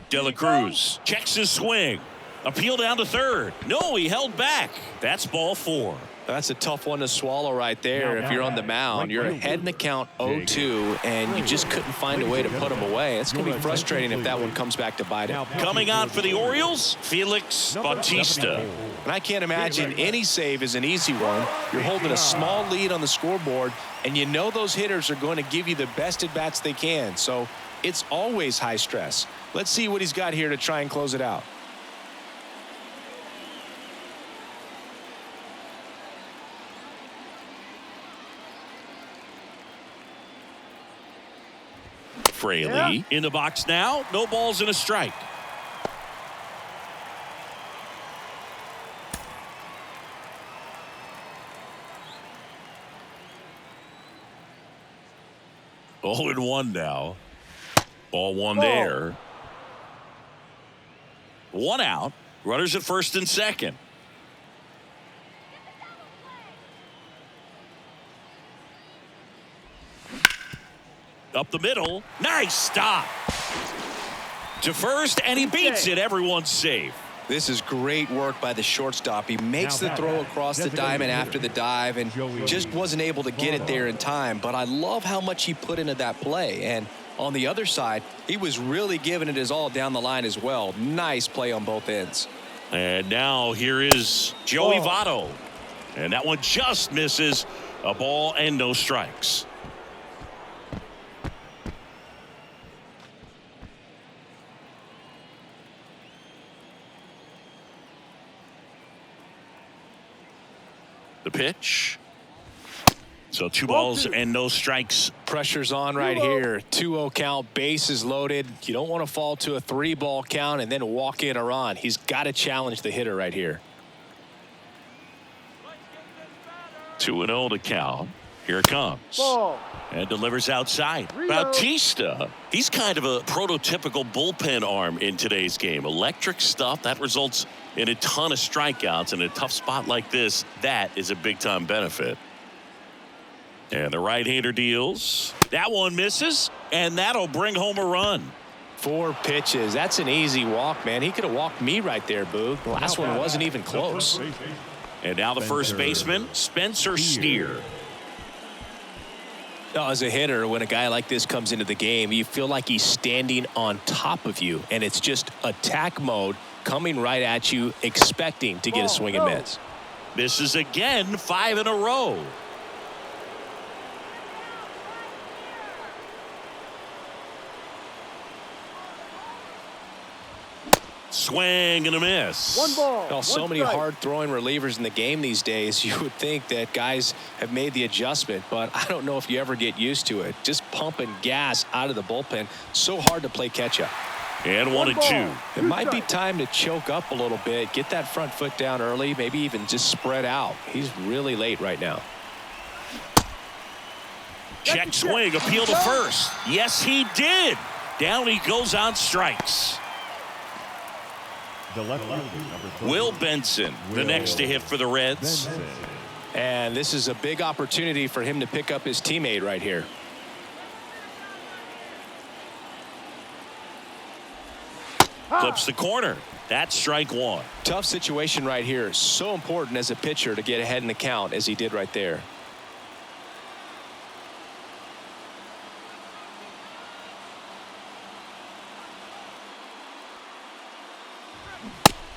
S3: De La Cruz checks his swing. Appeal down to third. No, he held back. That's ball 4.
S1: That's a tough one to swallow right there. If you're on the mound, you're ahead in the count 0-2, and you just couldn't find a way to put him away. It's going to be frustrating if that one comes back to bite him.
S3: Coming on for the Orioles, Felix Bautista.
S1: And I can't imagine any save is an easy one. You're holding a small lead on the scoreboard, and you know those hitters are going to give you the best at-bats they can. So it's always high stress. Let's see what he's got here to try and close it out.
S3: Fraley in the box now. No balls and a strike. Oh, and 1 now. Ball 1 there. 1 out. Runners at first and second. Up the middle. Nice stop. To first, and he beats it. Everyone's safe.
S1: This is great work by the shortstop. He makes the throw across the diamond after the dive and just wasn't able to get it there in time. But I love how much he put into that play. And on the other side, he was really giving it his all down the line as well. Nice play on both ends.
S3: And now here is Joey Votto. And that one just misses. A ball and no strikes. The pitch. So 2 balls and no strikes.
S1: Pressure's on right here. 2-0 count, bases loaded. You don't want to fall to a 3-ball count and then walk in or on. He's got to challenge the hitter right here.
S3: 2-0 to count. Here it comes.
S4: Ball.
S3: And delivers outside. Bautista, he's kind of a prototypical bullpen arm in today's game. Electric stuff that results in a ton of strikeouts. In a tough spot like this, that is a big-time benefit. And the right-hander deals. That one misses, and that'll bring home a run.
S1: 4 pitches. That's an easy walk, man. He could have walked me right there, Boog. The last one wasn't even close.
S3: And now the first baseman, Spencer Steer.
S1: As a hitter, when a guy like this comes into the game, you feel like he's standing on top of you, and it's just attack mode coming right at you, expecting to get a swing and miss.
S3: This is again 5 in a row. Swing and a miss.
S4: 1 ball.
S1: Well, so many hard-throwing relievers in the game these days, you would think that guys have made the adjustment, but I don't know if you ever get used to it. Just pumping gas out of the bullpen, so hard to play catch-up.
S3: And 1 and 2.
S1: It might be time to choke up a little bit, get that front foot down early, maybe even just spread out. He's really late right now.
S3: Check swing, appeal to first. Yes, he did. Down he goes on strikes.
S2: The left fielder, number 30.
S3: Will Benson, the next to hit for the Reds.
S1: And this is a big opportunity for him to pick up his teammate right here.
S3: Clips the corner. That's strike 1.
S1: Tough situation right here. So important as a pitcher to get ahead in the count as he did right there.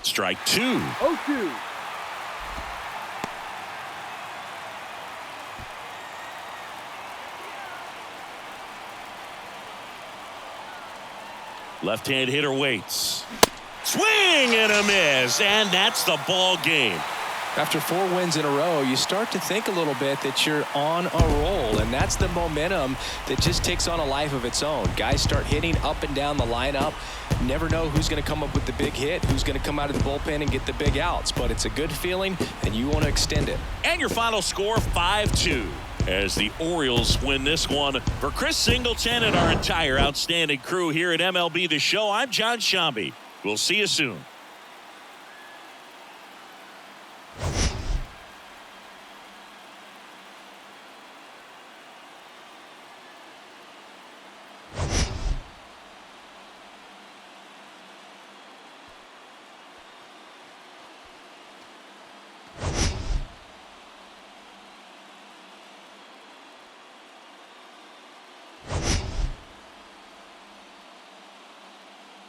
S3: Strike 2.
S4: 0-2.
S3: Left-hand hitter waits. Swing and a miss, and that's the ball game.
S1: After 4 wins in a row, you start to think a little bit that you're on a roll, and that's the momentum that just takes on a life of its own. Guys start hitting up and down the lineup. Never know who's going to come up with the big hit, who's going to come out of the bullpen and get the big outs, but it's a good feeling, and you want to extend it.
S3: And your final score, 5-2. As the Orioles win this one. For Chris Singleton and our entire outstanding crew here at MLB The Show, I'm John Shambi. We'll see you soon.